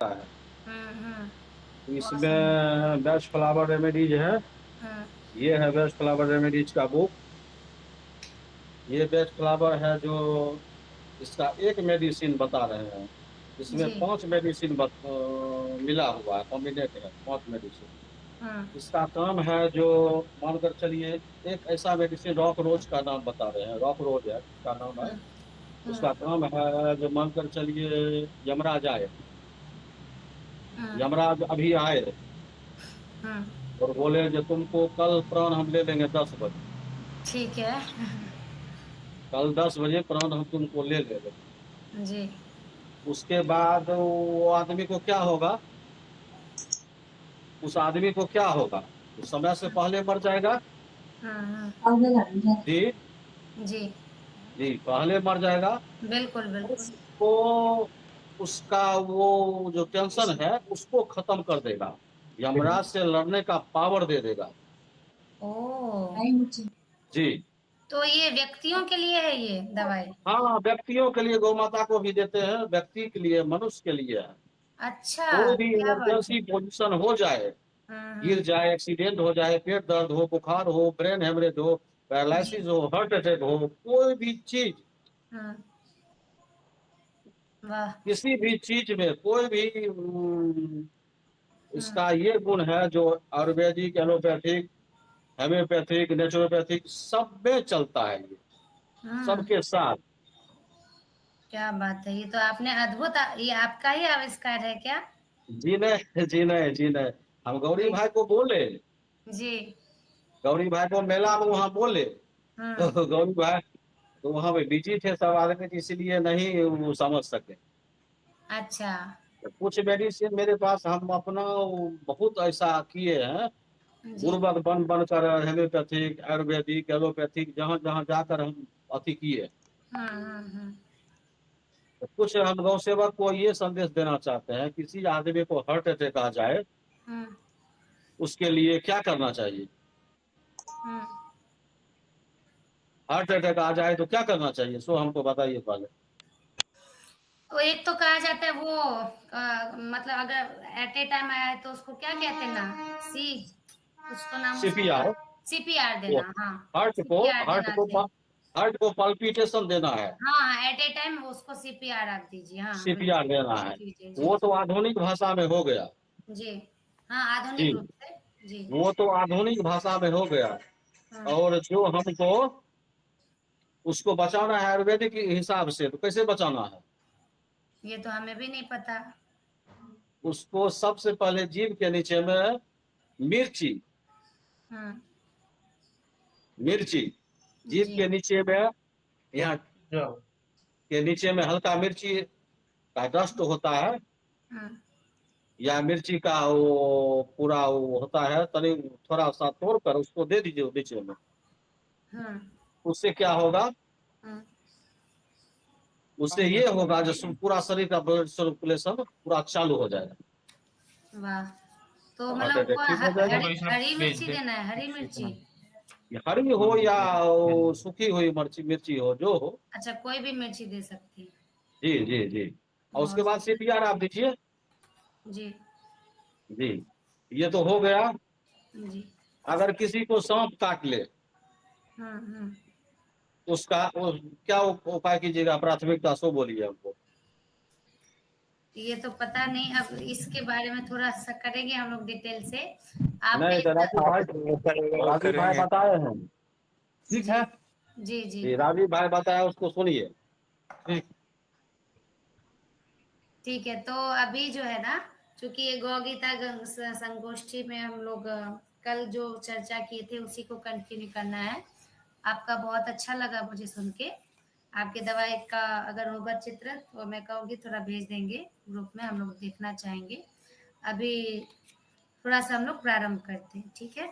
है। हम्म। तो इसमें बेस्ट फ्लावर रेमेडीज है। हम्म। ये है बेस्ट फ्लावर रेमेडीज का बुक। ये बेस्ट फ्लावर है जो इसका एक मेडिसिन बता रहे हैं। इसमें जी। 5 मेडिसिन मिला हुआ है, कॉम्बिनेट है 5 मेडिसिन। हम्म। इसका काम है जो मानकर चलिए, एक ऐसा मेडिसिन रॉक रोज का नाम बता रहे हैं, रॉक रोज है उसका नाम है। हम्म। हम्म। उसका काम है जो मानकर चलिए यमराज आए, हम्म। यमराज अभी आए हम्म। और बोले जो तुमको कल प्राण हम ले लेंगे 10 बजे। ठीक है। कल 10 बजे प्राण हम तुमको ले लेंगे। जी। उसके बाद वो आदमी को क्या होगा, उस आदमी को क्या होगा, उस समय से पहले मर जाएगा। हम्म। जी, जी। जी पहले मर जाएगा। बिल्कुल बिल्कुल। उसको, उसका वो जो टेंशन है उसको खत्म कर देगा, यमराज से लड़ने का पावर दे देगा। ओ, जी तो ये व्यक्तियों के लिए है ये दवाई? हाँ, व्यक्तियों के लिए, गौ माता को भी देते हैं, व्यक्ति के लिए, मनुष्य के लिए है। अच्छा, कोई भी क्या बात है। इमरजेंसी पोजीशन हो जाए, गिर हम्म। जाए, एक्सीडेंट हो जाए, पेट दर्द हो, बुखार हो, ब्रेन हेमरेज हो, जी। पैरालिसिस हो, हार्ट अटैक हो, कोई भी चीज, हम्म। वाह। किसी भी चीज में कोई भी हम्म। इसका ये गुण है जो आयुर्वेदिक, एलोपैथिक, हेम्योपैथिक, नेचुरोपैथिक सब में चलता है, ये हम्म। सबके साथ। क्या बात है, ये तो आपने अद्भुत, ये आपका ही आविष्कार है क्या? जी नहीं, जी नहीं, जी नहीं। हम गौरी जी। भाई को बोले, जी। गौरी भाई को मेला में वहां बोले, हम्म। तो गौरी भाई तो वहां पे बिजी थे सब आदमी, तो इसीलिए नहीं वो समझ सके। अच्छा। तो कुछ मेडिसिन मेरे पास हम अपना बहुत ऐसा किए हैं, जी। गुरुवत बन बनकर, हेम्योपैथिक, आयुर्वेदिक, एलोपैथिक, जहां जहां जाकर हम अति किए। हम्म। तो कुछ हम गौ सेवक को ये संदेश देना चाहते हैं, किसी आदमी को हार्ट अटैक आ जाए, हम्म। उसके लिए क्या करना चाहिए। हम्म। हार्ट अटैक आ जाए तो क्या करना चाहिए, सो हमको बताइए पहले। तो एक तो कहा जाता है वो, मतलब अगर एट ए टाइम आया है तो उसको क्या कहते हैं ना, सी, कुछ तो नाम उसका, सीपीआर, सीपीआर वो देना, हाँ। हार्ट को, सीपीआर हार्ट देना को चाहिए। हार्ट को पल्पिटेशन देना है, हाँ हाँ, एट ए टाइम उसको सीपीआर आप दीजिए, हाँ सीपीआर बिल्कुल। देना है। जी जी जी वो जी। तो आधुनिक भाषा में हो गया। जी। हाँ, आधुनिक जी, रूप से। जी। वो तो आधुनिक भाषा में हो गया। हाँ, और जो हमको उसको बचाना है आयुर्वेदिक के हिसाब से, तो कैसे बचाना है। ये तो हमें भी नहीं पता। उसको सबसे पहले जीभ के नीचे में मिर्ची, हम्म। मिर्ची, जीभ जी। के नीचे में, यहाँ के नीचे में हल्का मिर्ची का डस्ट होता है, हम्म। या मिर्ची का वो पूरा वो होता है तनी, थोड़ा सा तोड़ कर उसको दे दीजिए नीचे में। हम्म। उससे क्या होगा, हम्म। उससे ये होगा जो पूरा शरीर का ब्लड सर्कुलेशन पूरा चालू हो जाएगा, वाह। तो हार्ट मतलब अटैक को ठीक हो जाएगा। हरी हरी मिर्ची देना है, हरी मिर्ची? ये हरी हो या वो सूखी हुई मिर्ची, मिर्ची हो जो हो। अच्छा, कोई भी मिर्ची दे सकती है। जी, जी, जी। और उसके बहुत बाद सीपीआर आप दीजिए। जी। जी, ये तो हो गया। जी। अगर किसी को सांप काट ले, हम्म। उसका क्या उपाय कीजिएगा, प्राथमिकता सो बोलिए हमको। ये तो पता नहीं, अब इसके बारे में थोड़ा सा करेंगे हम लोग डिटेल से। आपने नहीं तो राजू भाई, और राजू भाई करेंगे। बताए हैं, ठीक जी है। जी जी। जी, राजू भाई बताया उसको सुनिए। ठीक। ठीक है, तो अभी जो है ना, चूंकि ये गौ गीता संगोष्ठी में हम लोग कल जो चर्चा किए थे उसी को कंटिन्यू करना है। आपका बहुत अच्छा लगा मुझे सुन के। आपके दवाई का अगर होगा चित्र तो मैं कहूँगी थोड़ा भेज देंगे ग्रुप में, हम लोग देखना चाहेंगे। अभी थोड़ा सा हम लोग प्रारंभ करते हैं, ठीक है?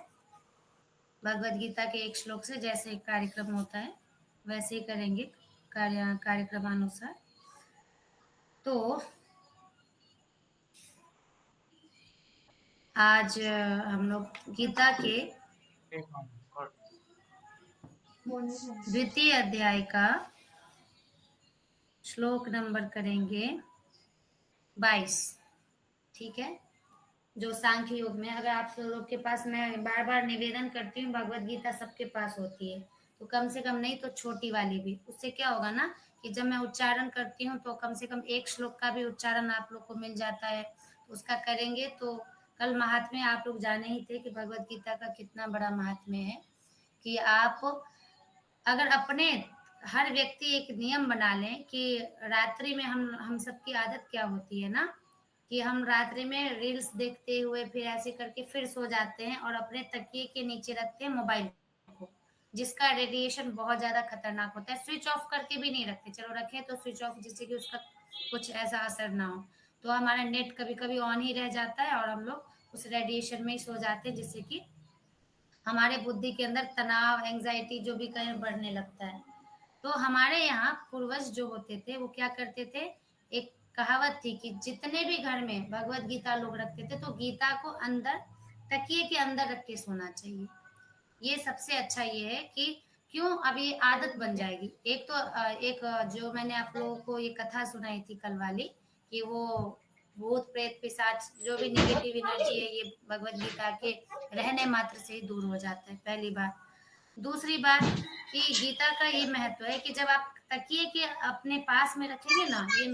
भगवत गीता के एक श्लोक से जैसे कार्यक्रम होता है वैसे ही करेंगे, कार्यक्रमानुसार। तो आज हम लोग गीता के द्वितीय अध्याय का श्लोक नंबर करेंगे 22। ठीक है। जो सांख्य योग में, अगर आप लोग के पास, मैं बार बार निवेदन करती हूँ, भगवत गीता सबके पास होती है, तो कम से कम नहीं तो छोटी वाली भी, उससे क्या होगा ना कि जब मैं उच्चारण करती हूँ तो कम से कम एक श्लोक का भी उच्चारण आप लोग को मिल जाता है, तो उसका करेंगे तो कल महात्म्य आप लोग जाने ही थे कि भगवत गीता का कितना बड़ा महात्म्य है, कि आप अगर अपने, हर व्यक्ति एक नियम बना लें कि रात्रि में हम सबकी आदत क्या होती है ना, कि हम रात्रि में रील्स देखते हुए फिर ऐसे करके फिर सो जाते हैं और अपने तकिए के नीचे रखते हैं मोबाइल को, जिसका रेडिएशन बहुत ज्यादा खतरनाक होता है। स्विच ऑफ करके भी नहीं रखते, चलो रखें तो स्विच ऑफ, जिससे कि उसका कुछ ऐसा असर ना हो, तो हमारा नेट कभी कभी ऑन ही रह जाता है और हम लोग उस रेडिएशन में ही सो जाते हैं, जिससे कि हमारे बुद्धि के अंदर तनाव, एंजाइटी जो भी कहीं बढ़ने लगता है। तो हमारे यहाँ पूर्वज जो होते थे वो क्या करते थे, एक कहावत थी कि जितने भी घर में भगवत गीता लोग रखते थे तो गीता को अंदर, तकिए के अंदर रख के सोना चाहिए। ये सबसे अच्छा ये है कि क्यों, अब ये आदत बन जाएगी। एक तो जो मैंने आप लोगों को ये कथा सुनाई थी कल वाली, कि वो भूत प्रेत पिशाच जो भी निगेटिव एनर्जी है, ये भगवत गीता के रहने मात्र से ही दूर हो जाता है, पहली बात। दूसरी बात कि गीता का ये महत्व है कि जब आप तकिए के अपने पास में रखेंगे ना, ये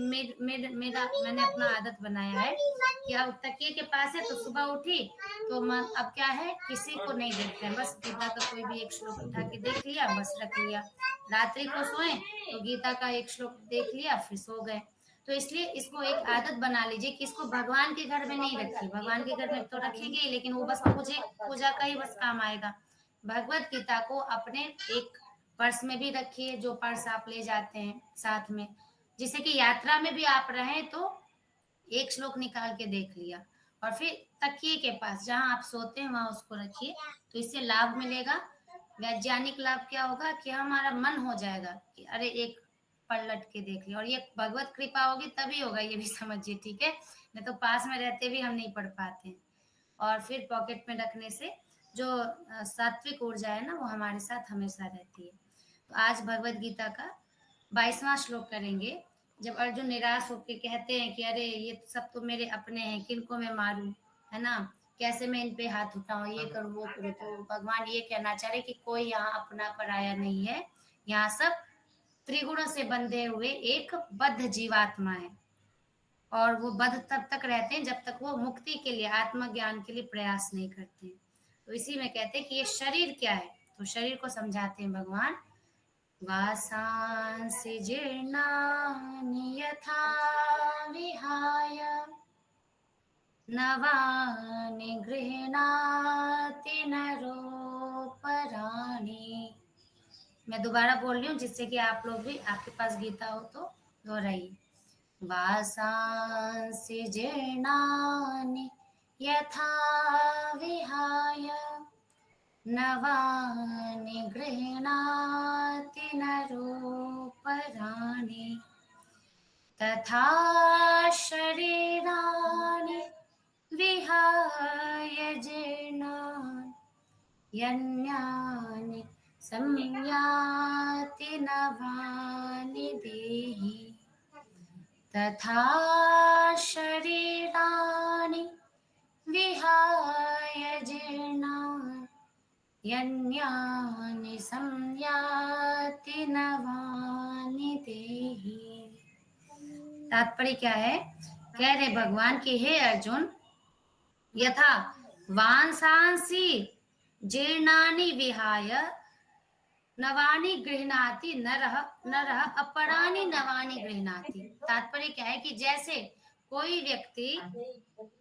मेरा मैंने अपना आदत बनाया है कि अब तकिए के पास है तो सुबह उठी तो मन अब क्या है, किसी को नहीं देखते हैं, बस गीता का कोई भी एक श्लोक उठा के देख लिया, बस रख लिया। रात्रि को सोए तो गीता का एक श्लोक देख लिया, फिर सो गए। तो इसलिए इसको एक आदत बना लीजिए कि इसको भगवान के घर में नहीं रखिए, भगवान के घर में तो रखेंगे लेकिन वो बस पूजा का ही बस काम आएगा। भगवत गीता को अपने एक पर्स में भी रखिए, जो पर्स आप ले जाते हैं साथ में, जिससे कि यात्रा में भी आप रहें तो एक श्लोक निकाल के देख लिया, और फिर तकिए के पास जहां आप सोते हैं वहां उसको रखिए। तो इससे लाभ मिलेगा। वैज्ञानिक लाभ क्या होगा कि हमारा मन हो जाएगा कि अरे एक पलट के देख लिया, और ये भगवत कृपा होगी तभी होगा, ये भी समझिए, ठीक है। नहीं तो पास में रहते भी हम नहीं पढ़ पाते हैं। और फिर पॉकेट में रखने से जो सात्विक ऊर्जा है ना, वो हमारे साथ हमेशा रहती है। तो आज भगवत गीता का 22वां श्लोक करेंगे। जब अर्जुन निराश होकर कहते हैं कि अरे ये सब तो मेरे अपने हैं, किनको मैं मारूं, है ना, कैसे मैं इन पे हाथ उठाऊं, ये करूं वो करूं, तो भगवान ये कहना चाह रहे कि कोई यहाँ अपना पराया नहीं है, यहाँ सब त्रिगुणों से बंधे हुए एक बद्ध जीवात्मा है, और वो बद्ध तब तक रहते हैं जब तक वो मुक्ति के लिए, आत्मज्ञान के लिए प्रयास नहीं करते हैं। तो इसी में कहते हैं कि ये शरीर क्या है, तो शरीर को समझाते हैं भगवान। वासांसि जीर्णानि यथा विहाय नवानि गृह्णाति नरोपराणि। मैं दोबारा बोल रही हूँ जिससे कि आप लोग भी, आपके पास गीता हो तो दोहराइए। वासांसि जीर्णानि यथा विहाय नवानि गृह्णाति नरोपराणि तथा शरीराणि विहाय जीर्णानि यन्यानि संयाति नवानि देहि तथा शरीराणि विहाय जीर्णानि यन्यानि संयाति नवानि देहि। तात्पर्य क्या है, कह रहे भगवान कि हे अर्जुन, यथा वांसांसि जीर्णानि विहाय नवानि गृह्णाति नरः अपराणि नवानि गृह्णाति। तात्पर्य क्या है कि जैसे कोई व्यक्ति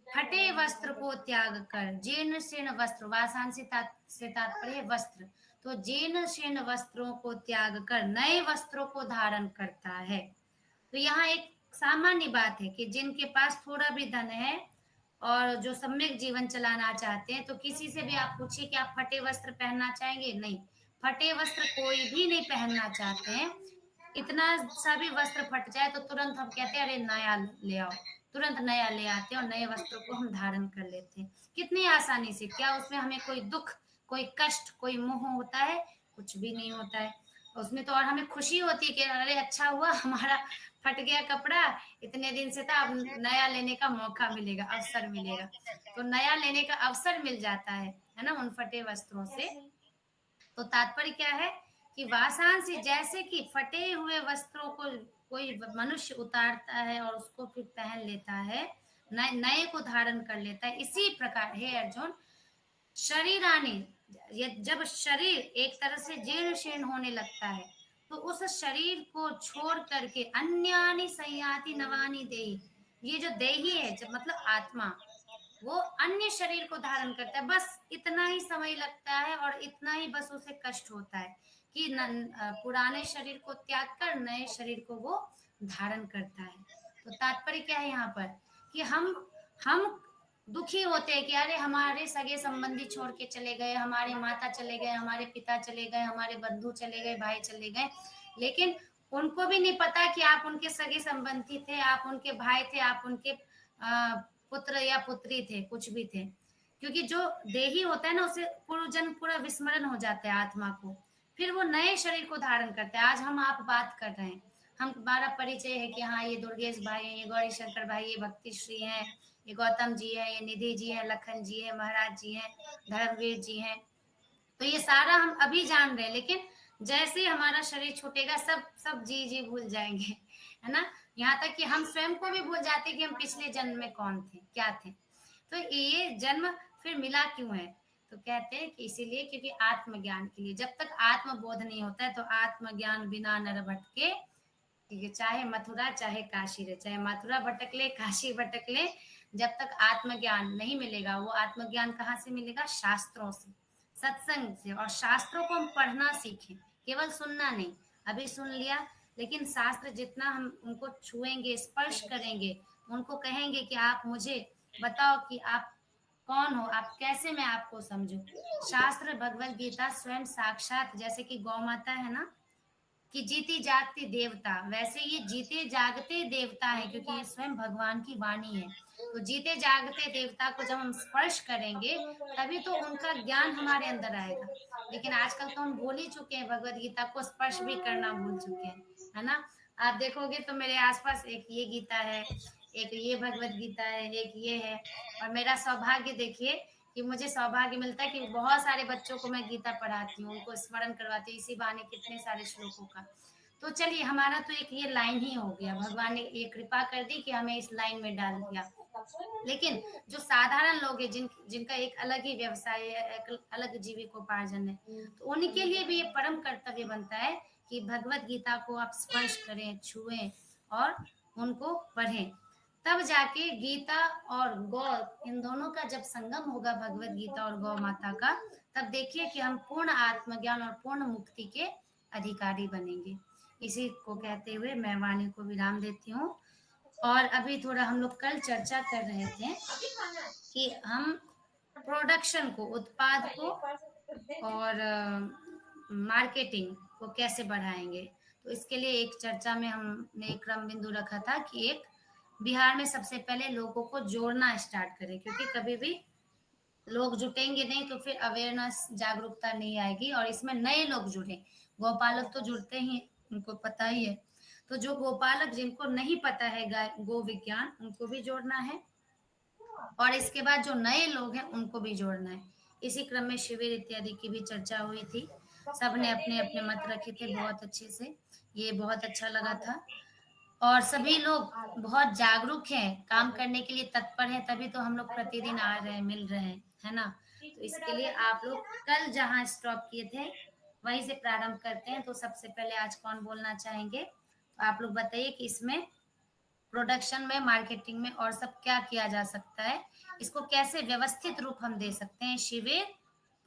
फटे वस्त्र को त्याग कर, जीर्ण शीर्ण वस्त्र, वासांसी से तात्पर्य वस्त्र, तो जीर्ण शीर्ण वस्त्रों को त्याग कर नए वस्त्रों को धारण करता है। तो यहाँ एक सामान्य बात है कि जिनके पास थोड़ा भी धन है और जो सम्यक जीवन चलाना चाहते हैं, तो किसी से भी आप पूछिए कि आप फटे वस्त्र पहनना चाहेंगे, नहीं, फटे वस्त्र कोई भी नहीं पहनना चाहते हैं। इतना सा भी वस्त्र फट जाए तो तुरंत हम कहते हैं अरे नया ले आओ, तुरंत नया ले आते हैं और नए वस्त्रों को हम धारण कर लेते हैं कितनी आसानी से। क्या उसमें हमें कोई दुख, कोई कष्ट, कोई मोह होता है? कुछ भी नहीं होता है उसमें। तो और हमें खुशी होती है कि अरे अच्छा हुआ हमारा फट गया कपड़ा, इतने दिन से था, अब नया लेने का मौका मिलेगा, अवसर मिलेगा। तो नया लेने का अवसर मिल जाता है ना, उन फटे वस्त्रों से। तो तात्पर्य क्या है कि वासांसी, जैसे कि फटे हुए वस्त्रों को कोई मनुष्य उतारता है और उसको फिर पहन लेता है, नए को धारण कर लेता है, इसी प्रकार हे अर्जुन, शरीरानी, जब शरीर एक तरह से जीर्ण शीर्ण होने लगता है, तो उस शरीर को छोड़ करके अन्यानि संयाति नवानि देही, ये जो देही है, जब मतलब आत्मा, वो अन्य शरीर को धारण करता है। बस इतना ही समय लगता है और इतना ही बस उसे कष्ट होता है कि पुराने शरीर को त्याग कर नए शरीर को वो धारण करता है। तो तात्पर्य क्या है यहाँ पर कि हम दुखी होते हैं कि अरे हमारे सगे संबंधी छोड़ के चले गए, हमारे माता चले गए, हमारे पिता चले गए, हमारे बंधु चले गए, भाई चले गए, लेकिन उनको भी नहीं पता कि आप उनके सगे संबंधी थे, आप उनके भाई थे, आप उनके पुत्र या पुत्री थे, कुछ भी थे। क्योंकि जो देही होता है ना, उसे पूर्व जन्म पूरा विस्मरण हो जाता है आत्मा को, फिर वो नए शरीर को धारण करते हैं। आज हम आप बात कर रहे हैं, हमारा परिचय है कि हाँ ये दुर्गेश भाई हैं, ये गौरी शंकर भाई, ये भक्ति श्री हैं, ये गौतम जी है, ये निधि जी है, लखन जी है, महाराज जी हैं, धर्मवीर जी हैं। तो ये सारा हम अभी जान रहे हैं, लेकिन जैसे ही हमारा शरीर छूटेगा सब सब जी जी भूल जाएंगे, है ना। यहाँ तक कि हम स्वयं को भी भूल जाते कि हम पिछले जन्म में कौन थे, क्या थे। तो ये जन्म फिर मिला क्यों है, तो कहते हैं कि इसीलिए क्योंकि आत्मज्ञान के लिए। जब तक आत्मबोध नहीं होता है तो आत्मज्ञान बिना नर भटके, ठीक है, चाहे मथुरा चाहे काशी रहे, चाहे मथुरा भटक ले काशी भटक ले, जब तक आत्मज्ञान नहीं मिलेगा, वो आत्मज्ञान कहाँ से मिलेगा, शास्त्रों से, सत्संग से। और शास्त्रों को हम पढ़ना सीखें, केवल सुनना नहीं। अभी सुन लिया, लेकिन शास्त्र जितना हम उनको छुएंगे, स्पर्श करेंगे, उनको कहेंगे कि आप मुझे बताओ कि आप कौन हो, आप कैसे मैं आपको समझूं। शास्त्र भगवत गीता स्वयं साक्षात, जैसे कि गौ माता है ना, कि जीती जागती देवता, वैसे ये जीते जागते देवता है, क्योंकि ये स्वयं भगवान की वाणी है। तो जीते जागते देवता को जब हम स्पर्श करेंगे, तभी तो उनका ज्ञान हमारे अंदर आएगा। लेकिन आजकल तो हम भूल ही चुके हैं, भगवत गीता को स्पर्श भी करना भूल चुके हैं, है ना। आप देखोगे तो मेरे आसपास एक ये गीता है, एक ये भगवत गीता है, एक ये है। और मेरा सौभाग्य देखिए कि मुझे सौभाग्य मिलता है कि बहुत सारे बच्चों को मैं गीता पढ़ाती हूँ, उनको स्मरण करवाती हूँ, इसी बहाने कितने सारे श्लोकों का। तो चलिए, हमारा तो एक ये लाइन ही हो गया, भगवान ने ये कृपा कर दी कि हमें इस लाइन में डाल दिया। लेकिन जो साधारण लोग हैं, जिनका एक अलग ही व्यवसाय है, एक अलग जीविकोपार्जन है, तो उनके लिए भी ये परम कर्तव्य बनता है कि भगवत गीता को आप स्पर्श करें, छुएं और उनको पढ़ें। तब जाके गीता और गौ, इन दोनों का जब संगम होगा, भगवत गीता और गौ माता का, तब देखिए कि हम पूर्ण आत्मज्ञान और पूर्ण मुक्ति के अधिकारी बनेंगे। इसी को कहते हुए मैं वाणी को विराम देती हूँ। और अभी थोड़ा हम लोग कल चर्चा कर रहे थे कि हम प्रोडक्शन को, उत्पाद को और मार्केटिंग को कैसे बढ़ाएंगे। तो इसके लिए एक चर्चा में हमने एक क्रम बिंदु रखा था कि एक बिहार में सबसे पहले लोगों को जोड़ना स्टार्ट करें, क्योंकि कभी भी लोग जुटेंगे नहीं तो फिर अवेयरनेस, जागरूकता नहीं आएगी। और इसमें नए लोग जुड़े, गोपालक तो जुड़ते ही, उनको पता ही है। तो जो गोपालक जिनको नहीं पता है गो विज्ञान, उनको भी जोड़ना है, और इसके बाद जो नए लोग हैं उनको भी जोड़ना है। इसी क्रम में शिविर इत्यादि की भी चर्चा हुई थी, सबने अपने अपने मत रखे थे बहुत अच्छे से, ये बहुत अच्छा लगा था। और सभी लोग बहुत जागरूक हैं, काम करने के लिए तत्पर हैं, तभी तो हम लोग प्रतिदिन आ रहे हैं, मिल रहे हैं, है ना। तो इसके लिए आप लोग कल जहां स्टॉप किए थे वहीं से प्रारंभ करते हैं। तो सबसे पहले आज कौन बोलना चाहेंगे, तो आप लोग बताइए कि इसमें प्रोडक्शन में, मार्केटिंग में और सब क्या किया जा सकता है, इसको कैसे व्यवस्थित रूप हम दे सकते हैं। शिविर,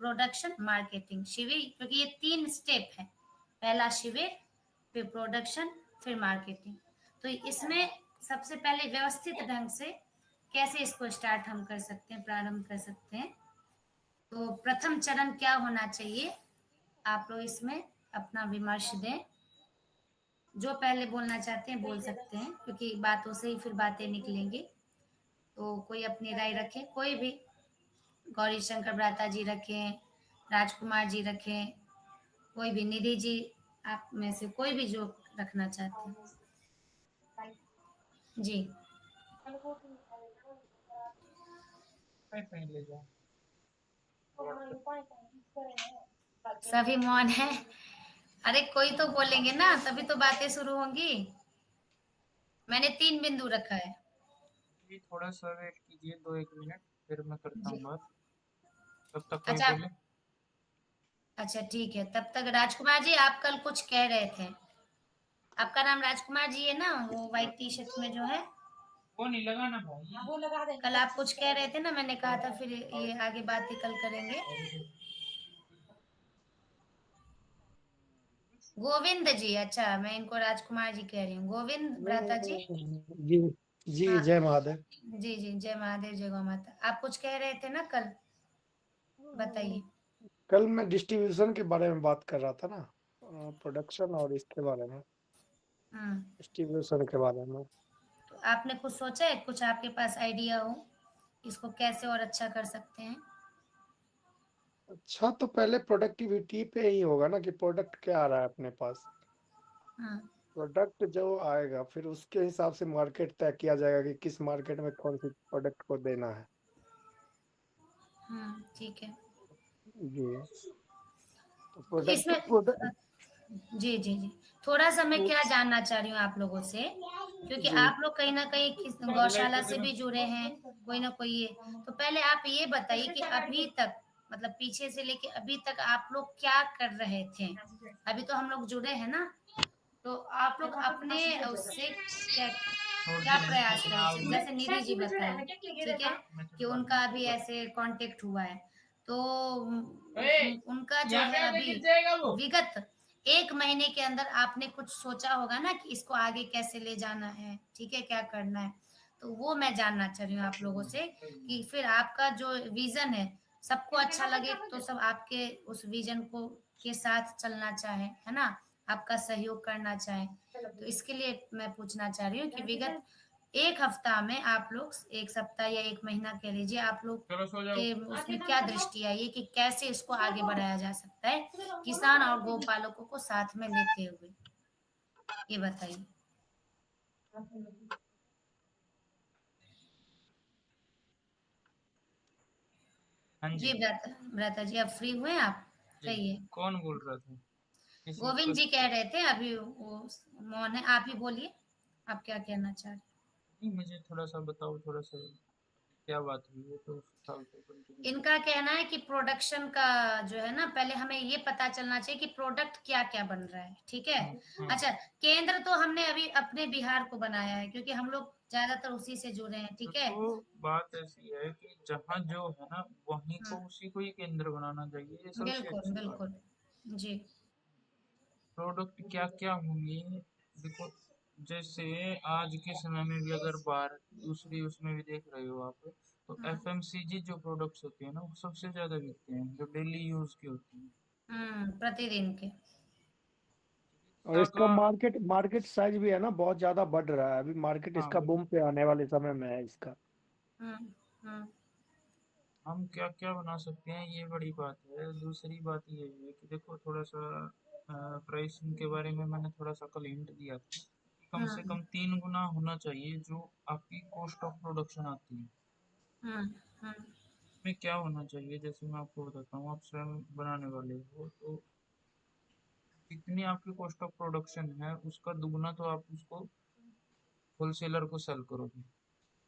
प्रोडक्शन, मार्केटिंग। शिविर क्योंकि ये 3 स्टेप है, पहला शिविर, फिर प्रोडक्शन, फिर मार्केटिंग। तो इसमें सबसे पहले व्यवस्थित ढंग से कैसे इसको स्टार्ट हम कर सकते हैं, प्रारंभ कर सकते हैं। तो प्रथम चरण क्या होना चाहिए, आप लोग इसमें अपना विमर्श दें। जो पहले बोलना चाहते हैं बोल सकते हैं, क्योंकि बातों से ही फिर बातें निकलेंगी। तो कोई अपनी राय रखे, कोई भी, गौरी शंकर भ्राता जी रखें, राजकुमार जी रखें, कोई भी, निधि जी, आप में से कोई भी जो रखना चाहते हैं। जी। पहन ले जाओ। सभी मौन है। अरे कोई तो बोलेंगे ना, तभी तो बातें शुरू होंगी। मैंने 3 बिंदु रखा है। जी थोड़ा सा वेट कीजिए, 2-1 मिनट, फिर मैं करता जी। हूँ बात। तब तक कोई अच्छा बोले। अच्छा ठीक है, तब तक राजकुमार जी आप कल कुछ कह रहे थे। आपका नाम राजकुमार जी है ना, वो व्हाइट टी शर्ट में जो है। वो नहीं लगाना भाई। वो लगा दे। कल आप कुछ कह रहे थे ना, मैंने कहा था फिर ये आगे बात ही कल करेंगे। गोविंद जी, अच्छा मैं इनको राजकुमार जी कह रही हूँ। गोविंद भ्राता जी। जी जी, हाँ जय महादेव। जी जी, जय महादेव जय गौ माता। आप कुछ कह रहे थे ना कल, बताइए। कल मैं डिस्ट्रीब्यूशन के बारे में बात कर रहा था ना, प्रोडक्शन और इसके बारे में, हम्म। डिस्ट्रीब्यूशन के बारे में। तो आपने कुछ सोचा है, कुछ आपके पास आइडिया हो इसको कैसे और अच्छा कर सकते हैं? अच्छा, तो पहले प्रोडक्टिविटी पे ही होगा ना कि प्रोडक्ट क्या आ रहा है अपने पास। हम्म। प्रोडक्ट जो आएगा फिर उसके हिसाब से मार्केट तय किया जाएगा कि किस मार्केट में कौन सी प्रोडक्ट को देना है। ठीक है। जी, तो तो प्रोडक्ट इसमें प्रोडक्ट जी जी जी, थोड़ा सा मैं क्या जानना चाह रही हूँ आप लोगों से, क्योंकि जी, आप लोग कहीं ना कहीं किस गौशाला से भी जुड़े हैं, कोई ना कोई ये। तो पहले आप ये बताइए कि अभी तक, मतलब पीछे से लेके अभी तक आप लोग क्या कर रहे थे। अभी तो हम लोग जुड़े हैं ना, तो आप लोग अपने उससे क्या छोड़ क्या दिया है प्रयास कितना करे, आओगे। जैसे निधि जी बताइए, ठीक है, मैं कि चलवा उनका दूंगा अभी ऊपर। ऐसे कांटेक्ट हुआ है। तो ए, उनका जो यहाँ पे है आके अभी गिर जाएगा वो। विगत 1 महीने के अंदर आपने कुछ सोचा होगा ना कि इसको आगे कैसे ले जाना है, ठीक है, क्या करना है। तो वो मैं जानना चाह रही हूँ आप लोगों से कि फिर आपका जो विजन है सबको अच्छा लगे, तो सब आपके उस विजन को के साथ चलना चाहे, है ना, आपका सहयोग करना चाहे। तो इसके लिए मैं पूछना चाह रही हूँ कि विगत 1 हफ्ता में आप लोग, 1 सप्ताह या 1 महीना कह लीजिए, आप लोग चलो सो जाओ। के उसमें क्या दृष्टि आई है कि कैसे इसको आगे बढ़ाया जा सकता है किसान और गौपालकों को साथ में लेते हुए, ये बताइए। हाँ जी जी। भ्राता जी, अब फ्री हुए आप, जी कहिए। कौन बोल रहा था? किसी गोविंद को। जी कह रहे थे अभी, वो मौन है, आप ही बोलिए, आप क्या कहना चाह रहे नहीं, मुझे थोड़ा सा बताओ, थोड़ा सा क्या बात हुई है तो उस हिसाब से कंटिन्यू हैं। करो। इनका कहना है कि प्रोडक्शन का जो है ना, पहले हमें ये पता चलना चाहिए कि प्रोडक्ट क्या क्या बन रहा है, ठीक है। हाँ। अच्छा, केंद्र तो हमने अभी अपने बिहार को बनाया है, क्योंकि हम लोग ज्यादातर उसी से जुड़े हैं, ठीक है। देखो बात ऐसी है कि जहाँ जो है ना वहीं हम्म, को उसी को ही केंद्र बनाना चाहिए, ये सबसे बिल्कुल अच्छी बात। बिल्कुल। जी। प्रोडक्ट क्या क्या होंगे? देखो, जैसे आज के समय में भी अगर बाहर दूसरी उसमें भी देख रहे हो आप, तो हम्म एफएमसीजी जो प्रोडक्ट्स होते हैं ना वो सबसे ज्यादा बिकते हैं, जो डेली यूज के होते हैं। प्रतिदिन के। और चिकित्सा इसका का। मार्केट मार्केट साइज भी है ना, बहुत ज्यादा बढ़ रहा है अभी, मार्केट हाँ इसका बूम बिल्कुल। पे आने वाले समय में है इसका। हम्म हम्म हम क्या क्या बना सकते हैं ये बड़ी बात है। दूसरी बात ये है कि देखो थोड़ा सा प्राइसिंग के बारे में मैंने थोड़ा सा कल हिंट दिया था कि कम से हम्म कम 3 गुना होना चाहिए जो आपकी कॉस्ट ऑफ प्रोडक्शन आती है। हम्म हम्म में क्या होना चाहिए, जैसे मैं आपको बताता हूँ, आप स्वयं बनाने वाले हो तो जितनी आपकी कॉस्ट ऑफ प्रोडक्शन है उसका दुगना तो आप उसको होलसेलर को सेल करोगे।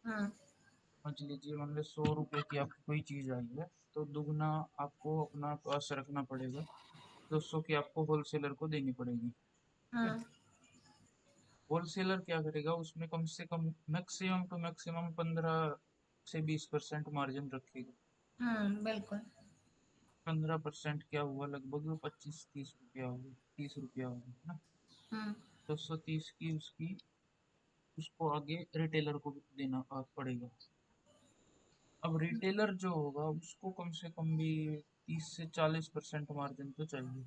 हम्म समझ लीजिए, मान लो 100 रुपए की आपकी कोई चीज आई है तो दुगना आपको अपना पास रखना पड़ेगा, 200 की आपको होलसेलर को देनी पड़ेगी। ठीक है। हम्म होलसेलर क्या करेगा, उसमें कम से कम मैक्सिमम टू मैक्सिमम 15 से 20% मार्जिन रखेगा। बिल्कुल। 15% क्या हुआ, लगभग 25-30 रुपया होगा, 30 रुपया होगा, है ना। हम्म 230 की उसकी, उसको आगे रिटेलर को देना पड़ेगा। अब रिटेलर जो होगा उसको कम से कम भी 30 से 40% मार्जिन तो चाहिए।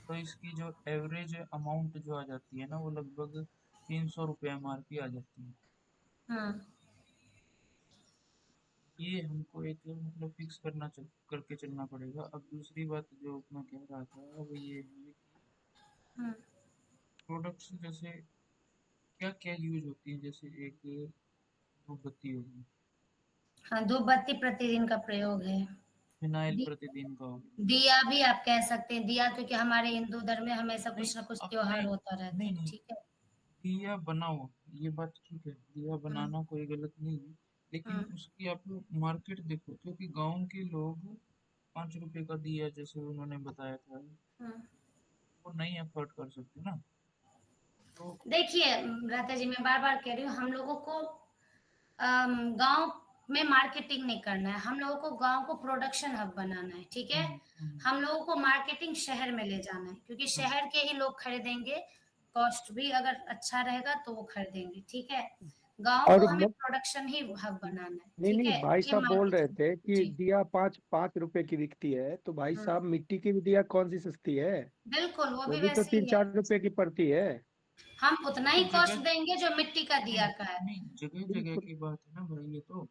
तो इसकी जो एवरेज अमाउंट जो आ जाती है ना वो लगभग 300 रुपये एमआरपी आ जाती है। हम्म ये हमको एक मतलब फिक्स करके चलना पड़ेगा। अब दूसरी बात जो मैं कह रहा था वो ये है कि हम्म प्रोडक्ट्स जैसे क्या क्या यूज होती है, जैसे एक धूपबत्ती होगी, हाँ, धूप बत्ती प्रतिदिन का प्रयोग है। फिनाइल दी, प्रतिदिन का होगा। दिया भी आप कह सकते हैं, दिया, क्योंकि हमारे हिंदू धर्म में हमेशा नहीं कुछ ना कुछ अपने, त्योहार होता रहता नहीं है, नहीं, ठीक है। दिया बनाओ, ये बात ठीक है, दिया हम्म बनाना कोई गलत नहीं है, लेकिन हम्म उसकी आप मार्केट देखो, क्योंकि गांव के लोग 5 रुपए का दिया जैसे उन्होंने बताया था, हम्म। वो नहीं अफोर्ड कर सकते ना। तो देखिए राधा जी, मैं बार बार कह रही हूँ, हम लोगों को गांव में मार्केटिंग नहीं करना है, हम लोगों को गांव को प्रोडक्शन हब बनाना है, ठीक है। हम्म, हम लोगों को मार्केटिंग शहर में ले जाना है, क्योंकि हम्म, शहर के ही लोग खरीदेंगे, कॉस्ट भी अगर अच्छा रहेगा तो वो खरीदेंगे, ठीक है। गांव को और हमें प्रोडक्शन ही हब बनाना है, नहीं ठीक नहीं, है। भाई ये साहब बोल रहे मार्केटिंग। थे कि जी। दिया 5 5 रुपए की बिकती है, तो भाई हम्म, साहब मिट्टी की भी दिया कौन सी सस्ती है? बिल्कुल, वो वो भी भी तो वैसे तीन ही है। चार रुपए की पड़ती है। हम उतना तो ही कॉस्ट जगह, देंगे जो मिट्टी का नहीं दिया का है। नहीं, जगह जगह बिल्कुल। की बात है ना भाई, ये तो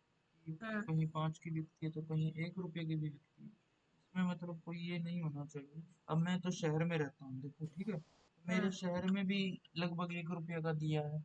कि हम्म कहीं 5 की बिकती है तो कहीं 1 रुपए की भी बिकती है, इसमें मतलब कोई ये नहीं होना चाहिए। अब मैं तो शहर में रहता हूँ, देखो ठीक है, मेरे हम्म। शहर में भी लगभग 1 रुपये का दिया है।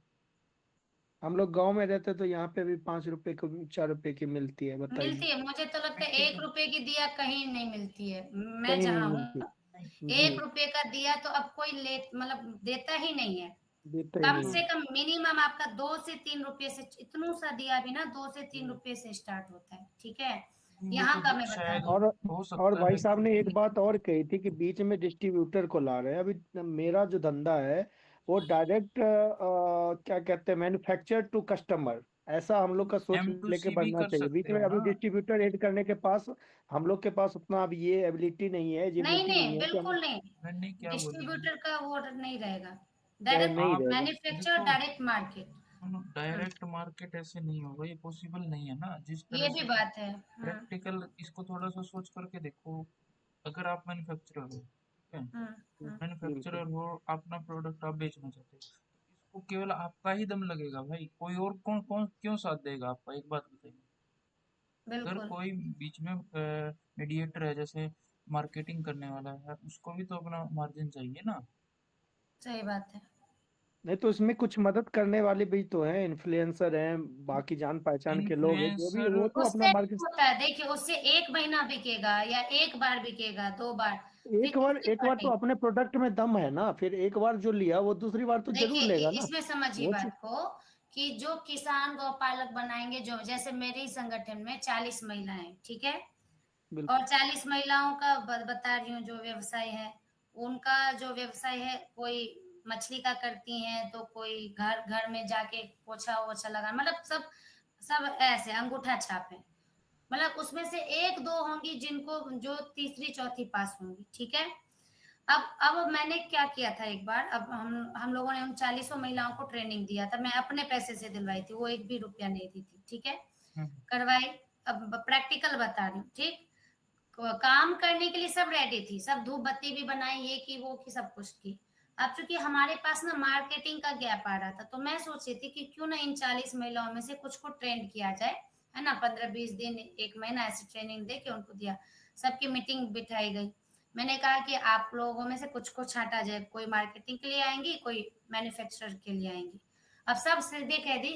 हम लोग गांव में रहते तो यहाँ पे भी 5 रुपए की 4 रुपए की मिलती है, मिलती बताइए। है, मुझे तो लगता है मिट्टी एक का, रुपए की दिया कहीं नहीं मिलती है, मैं कहीं नहीं जहाँ मिलती। हूँ। नहीं, जी। 1 रुपए का दिया तो अब कोई ले मतलब देता ही नहीं है। देता ही कम नहीं तो से है। कम मिनिमम आपका 2 से 3 रुपए से, इतनू सा दिया भी ना 2 से 3 हम्म, रुपए से स्टार्ट होता है, ठीक है। वो यहाँ तो का मैं बता शायद रही हूँ। हो और सकता भाई है साहब कि, ने एक बात और कही थी कि बीच में डिस्ट्रीब्यूटर को ला रहे हैं। अभी मेरा जो धंधा है वो डायरेक्ट क्या कहते हैं, मैन्युफैक्चर टू कस्टमर, ऐसा हम लोग का सोच लेके M2C भी बढ़ना कर चाहिए। बीच सकते में हो अभी ना। डिस्ट्रीब्यूटर ऐड करने के पास हम लोग के पास उतना अब ये एबिलिटी नहीं है, नहीं एजिबिलिटी नहीं नहीं, है कि हम बिल्कुल नहीं। मैंने क्या बोला है, डिस्ट्रीब्यूटर का वो नहीं रहेगा, डायरेक्ट नहीं आप रहेगा। मैन्युफैक्चर, देखो, डायरेक्ट मार्केट। हम्म, डायरेक्ट मार्केट ऐसे नहीं होगा, ये पॉसिबल नहीं है ना, जिस ये तरह भी से बात है। प्रैक्टिकल, इसको थोड़ा सा सोच करके देखो। अगर आप मैन्युफैक्चरर हो, ठीक है, हम्म हम्म। मैन्युफैक्चरर बिल्कुल। हो, अपना प्रोडक्ट आप बेचना चाहते हो, तो इसको केवल आपका ही दम लगेगा भाई, कोई और कौन कौन क्यों साथ देगा आपका, एक बात बताइए। अगर बिल्कुल कोई बीच में मीडिएटर है, जैसे मार्केटिंग करने वाला है, उसको भी तो अपना मार्जिन चाहिए ना। सही बात है। नहीं तो इसमें कुछ मदद करने वाले भी तो हैं, इन्फ्लुएंसर हैं, बाकी जान पहचान के लोग हैं जो भी, इन्फ्लुएंसर, वो तो अपना उससे मार्केट। होता है, देखिए उससे 1 महीना बिकेगा या एक बार बिकेगा, 2 बार, फिर तीसरी एक बार बार तो नहीं। अपने प्रोडक्ट में दम है ना, फिर एक बार जो लिया वो दूसरी बार तो जरूर देखिए लेगा ना। इसमें समझिए वो चीज। बात को, कि जो किसान गौपालक बनाएंगे, जो जैसे मेरे ही संगठन में 40 महिलाएं, ठीक है। बिल्कुल। और 40 महिलाओं का बता रही हूँ जो व्यवसाय है, उनका जो व्यवसाय है, कोई मछली का करती हैं, तो कोई घर घर में जाके पोछा वोछा लगा, मतलब सब सब ऐसे अंगूठा छाप है। मतलब उसमें से एक दो होंगी जिनको जो तीसरी चौथी पास होंगी, ठीक है। अब मैंने क्या किया था एक बार, अब हम लोगों ने उन 40 महिलाओं को ट्रेनिंग दिया था, मैं अपने पैसे से दिलवाई थी, वो एक भी रुपया नहीं दी थी, ठीक है। हम्म, करवाई। अब प्रैक्टिकल बता रही हूँ, ठीक। काम करने के लिए सब रेडी थी, सब धूप बत्ती भी बनाई, ये की वो की, सब कुछ की। अब चूंकि हमारे पास ना मार्केटिंग का गैप आ रहा था, तो मैं सोची थी कि क्यों ना इन 40 महिलाओं में से कुछ को ट्रेंड किया जाए, है ना। 15-20 दिन, 1 महीना ऐसे ट्रेनिंग दे के उनको दिया। सबकी मीटिंग बिठाई गई। मैंने कहा कि आप लोगों में से कुछ को छांटा जाए, कोई मार्केटिंग के लिए आएंगी, कोई मैन्युफैक्चरर के लिए आएंगी। अब सब सीधे कह दी,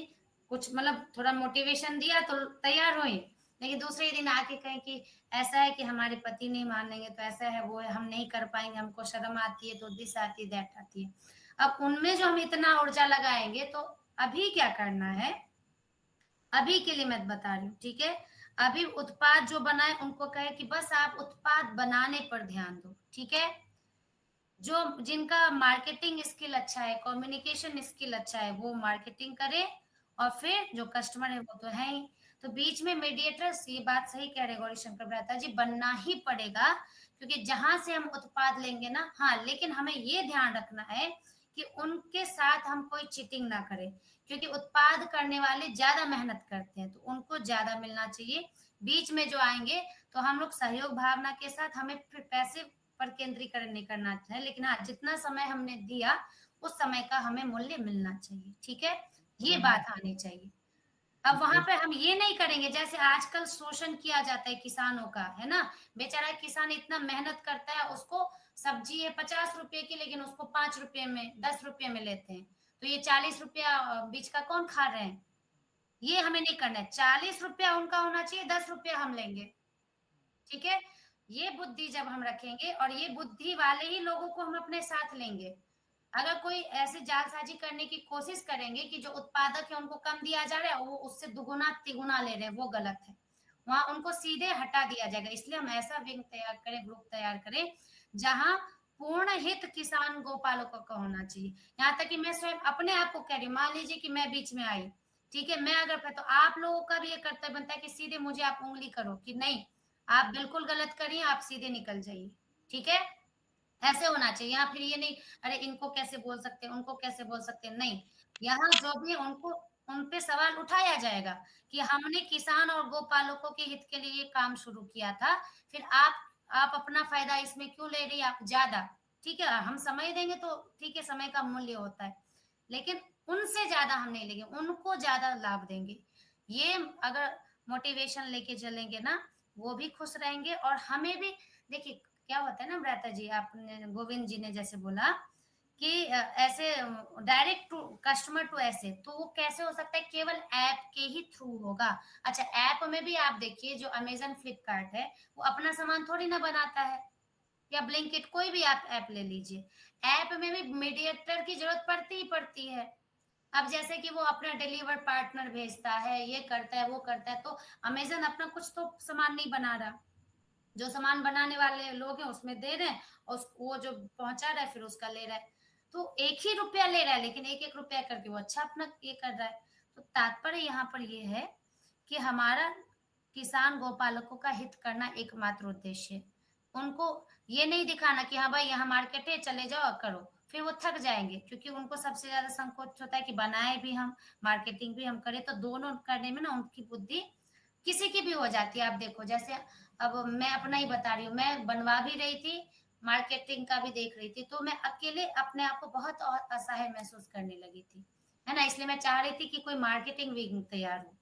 कुछ मतलब थोड़ा मोटिवेशन दिया तो तैयार हुई। लेकिन दूसरे दिन आके कहें कि ऐसा है कि हमारे पति नहीं मानेंगे, तो ऐसा है, वो है, हम नहीं कर पाएंगे, हमको शर्म आती है, तो दिस आती है, दैट आती है। अब उनमें जो हम इतना ऊर्जा लगाएंगे, तो अभी क्या करना है, अभी के लिए मैं बता रही हूँ, ठीक है। अभी उत्पाद जो बनाए उनको कहे कि बस आप उत्पाद बनाने पर ध्यान दो, ठीक है। जो जिनका मार्केटिंग स्किल अच्छा है, कम्युनिकेशन स्किल अच्छा है, वो मार्केटिंग करे। और फिर जो कस्टमर है वो तो है ही। तो बीच में मीडिएटर्स, ये बात सही कह रहे गौरीशंकर भ्राता जी, बनना ही पड़ेगा। क्योंकि जहां से हम उत्पाद लेंगे ना, हाँ, लेकिन हमें ये ध्यान रखना है कि उनके साथ हम कोई चीटिंग ना करें। क्योंकि उत्पाद करने वाले ज्यादा मेहनत करते हैं, तो उनको ज्यादा मिलना चाहिए। बीच में जो आएंगे, तो हम लोग सहयोग भावना के साथ, हमें फिर पैसे पर केंद्रीकरण नहीं करना चाहिए, लेकिन हाँ, जितना समय हमने दिया उस समय का हमें मूल्य मिलना चाहिए, ठीक है। ये मैंने बात आनी चाहिए। अब वहां पे जैसे, हम ये नहीं करेंगे, जैसे आजकल शोषण किया जाता है किसानों का, है ना। बेचारा किसान इतना मेहनत करता है, उसको सब्जी है 50 रुपए की, लेकिन उसको 5 रुपए में, 10 रुपए में लेते हैं। तो ये 40 रुपया बीच का कौन खा रहे हैं? ये हमें नहीं करना है। 40 रुपया उनका होना चाहिए, 10 रुपया हम लेंगे। ठीक है? ये बुद्धि जब हम रखेंगे और ये बुद्धि वाले ही लोगों को हम अपने साथ लेंगे। अगर कोई ऐसे जालसाजी करने की कोशिश करेंगे कि जो उत्पादक है उनको कम दिया जा रहा है, वो उससे दुगुना तिगुना ले रहे हैं, वो गलत है। वहां उनको सीधे हटा दिया जाएगा। इसलिए हम ऐसा विंग तैयार करें, ग्रुप तैयार करें, जहां पूर्ण हित किसान गोपालकों का होना चाहिए। यहाँ तक कि मैं स्वयं अपने आप को कह रही हूँ, मान लीजिए कि मैं बीच में आई, ठीक है, मैं अगर तो आप लोगों का भी ये कर्तव्य बनता है कि सीधे मुझे आप उंगली करो कि नहीं, आप बिल्कुल गलत करिए, आप सीधे निकल जाइए। ठीक है? ऐसे होना चाहिए। यहाँ फिर ये नहीं, अरे इनको कैसे बोल सकते हैं, उनको कैसे बोल सकते हैं, नहीं। यहाँ जो भी उनको, उन पे सवाल उठाया जाएगा कि हमने किसान और गोपालकों के हित के लिए ये काम शुरू किया था, फिर आप अपना फायदा इसमें क्यों ले रही आप ज्यादा? ठीक है, हम समय देंगे तो ठीक है, समय का मूल्य होता है, लेकिन उनसे ज्यादा हम नहीं लेंगे, उनको ज्यादा लाभ देंगे। ये अगर मोटिवेशन लेके चलेंगे ना, वो भी खुश रहेंगे और हमें भी। देखिए क्या होता है ना व्रता जी, आपने गोविंद जी ने जैसे बोला कि ऐसे डायरेक्ट टू कस्टमर टू ऐसे, तो वो कैसे हो सकता है? केवल ऐप के ही थ्रू होगा। अच्छा, ऐप में भी आप देखिए, जो अमेजन फ्लिपकार्ट है वो अपना सामान थोड़ी ना बनाता है, या ब्लिंकिट, कोई भी आप ऐप ले लीजिए, ऐप में भी मीडिएटर की जरूरत पड़ती ही पड़ती है। अब जैसे कि वो अपना डिलीवर पार्टनर भेजता है, ये करता है, वो करता है, तो अमेजन अपना कुछ तो सामान नहीं बना रहा, जो सामान बनाने वाले लोग हैं उसमें दे रहे हैं, और वो जो पहुंचा रहा है फिर उसका ले रहा है। तो एक ही रुपया ले रहा है, लेकिन एक एक रुपया करके वो अच्छा अपना ये कर रहा है। तो तात्पर्य यहाँ पर ये है कि हमारा किसान गोपालकों का हित करना एकमात्र उद्देश्य है। उनको ये नहीं दिखाना कि हाँ भाई यहाँ मार्केट है, चले जाओ और करो, फिर वो थक जाएंगे, क्योंकि उनको सबसे ज्यादा संकोच होता है कि बनाए भी हम, मार्केटिंग भी हम करें, तो दोनों करने में ना उनकी बुद्धि किसी की भी हो जाती है। आप देखो, जैसे अब मैं अपना ही बता रही हूँ, मैं बनवा भी रही थी, मार्केटिंग का भी देख रही थी, तो मैं अकेले अपने आप को बहुत असहाय महसूस करने लगी थी, है ना। इसलिए मैं चाह रही थी कि कोई मार्केटिंग विंग तैयार हो,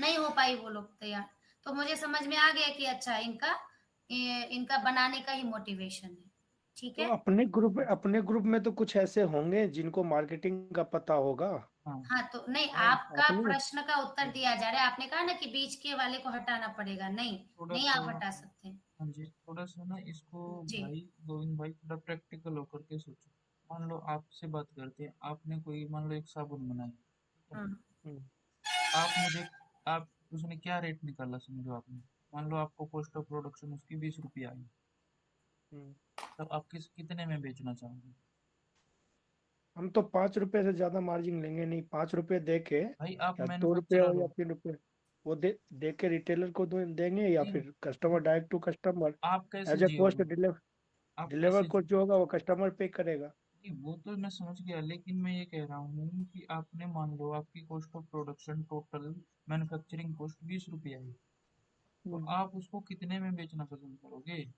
नहीं हो पाई वो लोग तैयार। तो मुझे समझ में आ गया कि अच्छा, इनका बनाने का ही मोटिवेशन है। ठीक तो है। अपने ग्रुप में तो कुछ ऐसे होंगे जिनको मार्केटिंग का पता होगा। हाँ हाँ, तो नहीं, मैं आपका अपने प्रश्न का उत्तर दिया जा रहा है। आपने कहा ना कि बीच के वाले को हटाना पड़ेगा, नहीं, थोड़ा नहीं सा, आप हटा सकते हैं। हाँ जी, थोड़ा सा ना इसको, जी। भाई गोविंद भाई, थोड़ा प्रैक्टिकल होकर के सोचो। मान लो आपसे बात करते हैं, आपने कोई मान लो एक साबुन बनाया, ठीक है? हम्म। हम्म, आप मुझे, आप उसने क्या रेट निकाला समझो आपने, मान लो आपको कॉस्ट ऑफ प्रोडक्शन उसकी 20 रुपये आई, हम्म। तब आप कितने में बेचना चाहोगे? हम तो 5 रुपए से ज्यादा मार्जिन लेंगे नहीं। 5 रुपए दे के, भाई आप या 2 रुपए हो मैन्युफैक्चरर या हो, 3 रुपए, वो दे के रिटेलर को देंगे, या नहीं, फिर कस्टमर, डायरेक्ट टू कस्टमर, आप कैसे एज ए कॉस्ट जियोगे? आप डिलीवर कैसे कॉस्ट जो होगा वो कस्टमर पे करेगा। नहीं, वो तो मैं समझ गया, लेकिन मैं ये कह रहा हूँ कि आपने मान लो आपकी cost of production total manufacturing cost 20 रुपये आई, तो हम्म। आप उसको कितने में बेचना पसंद करोगे?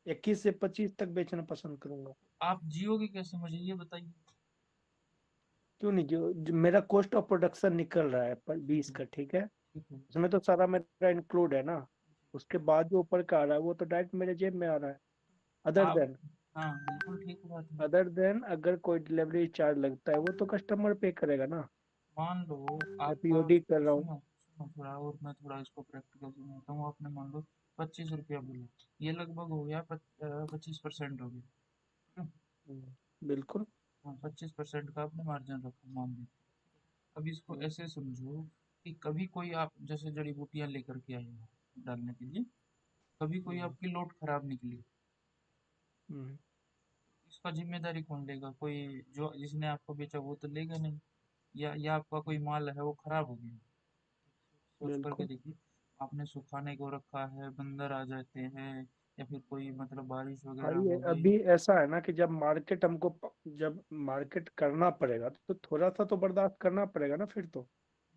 21 से 25 तक बेचना पसंद करूंगा। आप जियोगे कैसे, मुझे ये बताइए। क्यों नहीं? जो मेरा कॉस्ट ऑफ प्रोडक्शन निकल रहा है पर ठीक 20 है, का, ठीक है, ठीक है। उसमें तो सारा मेरा इंक्लूड है ना। उसके बाद जो ऊपर का आ रहा है वो तो डायरेक्ट मेरे जेब में आ रहा है। अदर आप, देन हाँ बिल्कुल ठीक बात है। अदर देन अगर कोई डिलीवरी चार्ज लगता है वो तो कस्टमर पे करेगा ना। मान लो मैं आपका, पीओडी कर रहा हूँ। सुनो सुनो थोड़ा, और मैं थोड़ा इसको प्रैक्टिकल समझाता हूँ। आपने मान लो 25 रुपया बोला, ये लगभग हो गया 25% हो गया, ठीक है? बिल्कुल। हाँ, 25% का आपने मार्जिन रखा, मान लो। अब इसको हम्म, ऐसे समझो कि कभी कोई आप जैसे जड़ी बूटियां लेकर के आए हो डालने के लिए, कभी कोई हम्म, आपकी लोड खराब निकली, हम्म, इसका जिम्मेदारी कौन लेगा? कोई जो जिसने आपको बेचा वो तो लेगा नहीं। या आपका कोई माल है वो खराब हो गया, सोच करके बिल्कुल। देखिए, आपने सुखाने को रखा है, बंदर आ जाते हैं, या फिर कोई मतलब बारिश वगैरह भाई हो गई। अभी ऐसा है ना कि जब मार्केट करना पड़ेगा तो थोड़ा सा तो बर्दाश्त करना पड़ेगा ना फिर तो।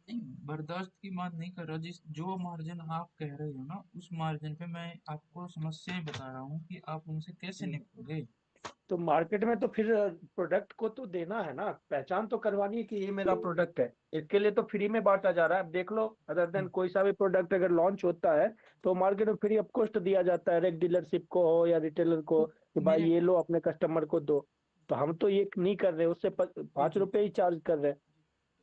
नहीं, बर्दाश्त की बात नहीं कर रहा, जिस जो मार्जिन आप कह रहे हो ना, उस मार्जिन पे मैं आपको समस्याएं बता रहा हूँ कि आप उनसे कैसे हम्म। निपटोगे। तो मार्केट में तो फिर प्रोडक्ट को तो देना है ना, पहचान तो करवानी है कि ये मेरा प्रोडक्ट है। इसके लिए तो फ्री में बांटा जा रहा है। अब देख लो, अदर देन कोई सा भी प्रोडक्ट अगर लॉन्च होता है तो मार्केट में फ्री ऑफ कॉस्ट दिया जाता है, एक डीलरशिप को हो या रिटेलर को, तो कि भाई मेरे ये लो अपने कस्टमर को दो। तो हम तो ये नहीं कर रहे, उससे 5 जी, रुपए ही चार्ज कर रहे हैं,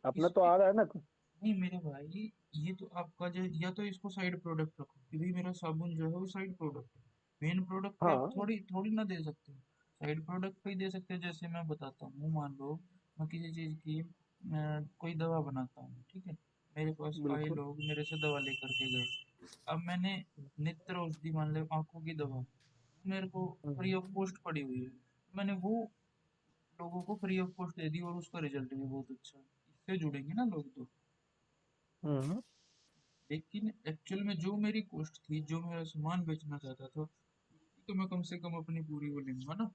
अपना तो इसमें आ रहा है ना। नहीं मेरे भाई, ये तो आपका जो, या तो इसको साइड प्रोडक्ट रखो कि भाई मेरा साबुन जो है वो साइड प्रोडक्ट है। मेन प्रोडक्ट पे आप हाँ थोड़ी थोड़ी ना दे सकते हो, साइड प्रोडक्ट पे ही दे सकते हो। जैसे मैं बताता हूँ, मान लो मैं किसी चीज़ की कोई दवा बनाता हूँ, ठीक है। मेरे पास आए बिल्कुल। लोग, मेरे से दवा लेकर के गए। अब मैंने नेत्र औषधि, मान लो आंखों की दवा, मेरे को फ्री हम्म ऑफ कॉस्ट पड़ी हुई है, मैंने वो लोगों को फ्री ऑफ कॉस्ट दे दी और उसका रिजल्ट भी बहुत अच्छा है। इससे जुड़ेंगे ना लोग तो। हम्म लेकिन एक्चुअल में जो मेरी कॉस्ट थी, जो मेरा सामान बेचना चाहता था, तो मैं कम से कम अपनी पूरी वो लूंगा ना।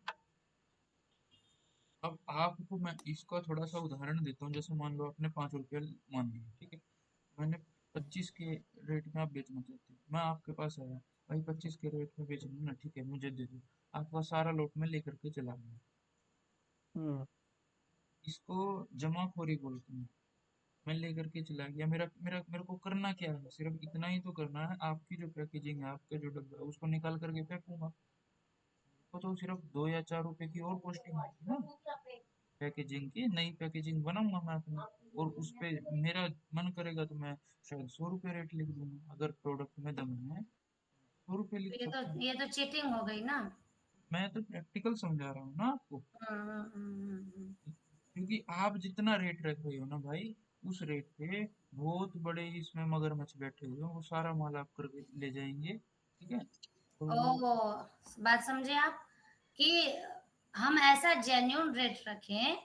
अब आपको मैं इसका थोड़ा सा उदाहरण देता हूँ। जैसे मान लो आपने 5 रुपये मान लिए, ठीक है। मैंने 25 के रेट में आप बेचना चाहते हो, मैं आपके पास आया, भाई 25 के रेट में बेचना ना, ठीक है मुझे दे दो। आपका सारा लॉट में लेकर के चला गया। हम्म इसको जमाखोरी बोलते हैं। मैं लेकर के चला गया, मेरा मेरा मेरे को करना क्या है, सिर्फ इतना ही तो करना है, आपकी जो पैकेजिंग है, आपका जो डब्बा है, उसको निकाल करके फेंकूंगा। वो तो सिर्फ 2 या 4 रुपए की और कॉस्टिंग आएगी ना, पैकेजिंग की। नई पैकेजिंग बनाऊंगा मैं अपनी, और उस पे मेरा मन करेगा तो मैं शायद 100 रुपये रेट लिख दूंगा। अगर प्रोडक्ट में दम है, 100 रुपये लिख ये तो सकता हूँ। ये तो चीटिंग हो गई ना। मैं तो प्रैक्टिकल समझा रहा हूँ ना आपको। हम्म। क्योंकि आप जितना रेट रख रहे हो ना भाई, उस रेट पे बहुत बड़े इसमें मगरमच्छ बैठे हुए हैं, वो सारा माल आप करके ले जाएंगे, ठीक है। तो ओ, बात समझे आप कि हम ऐसा जेन्यून रेट रखें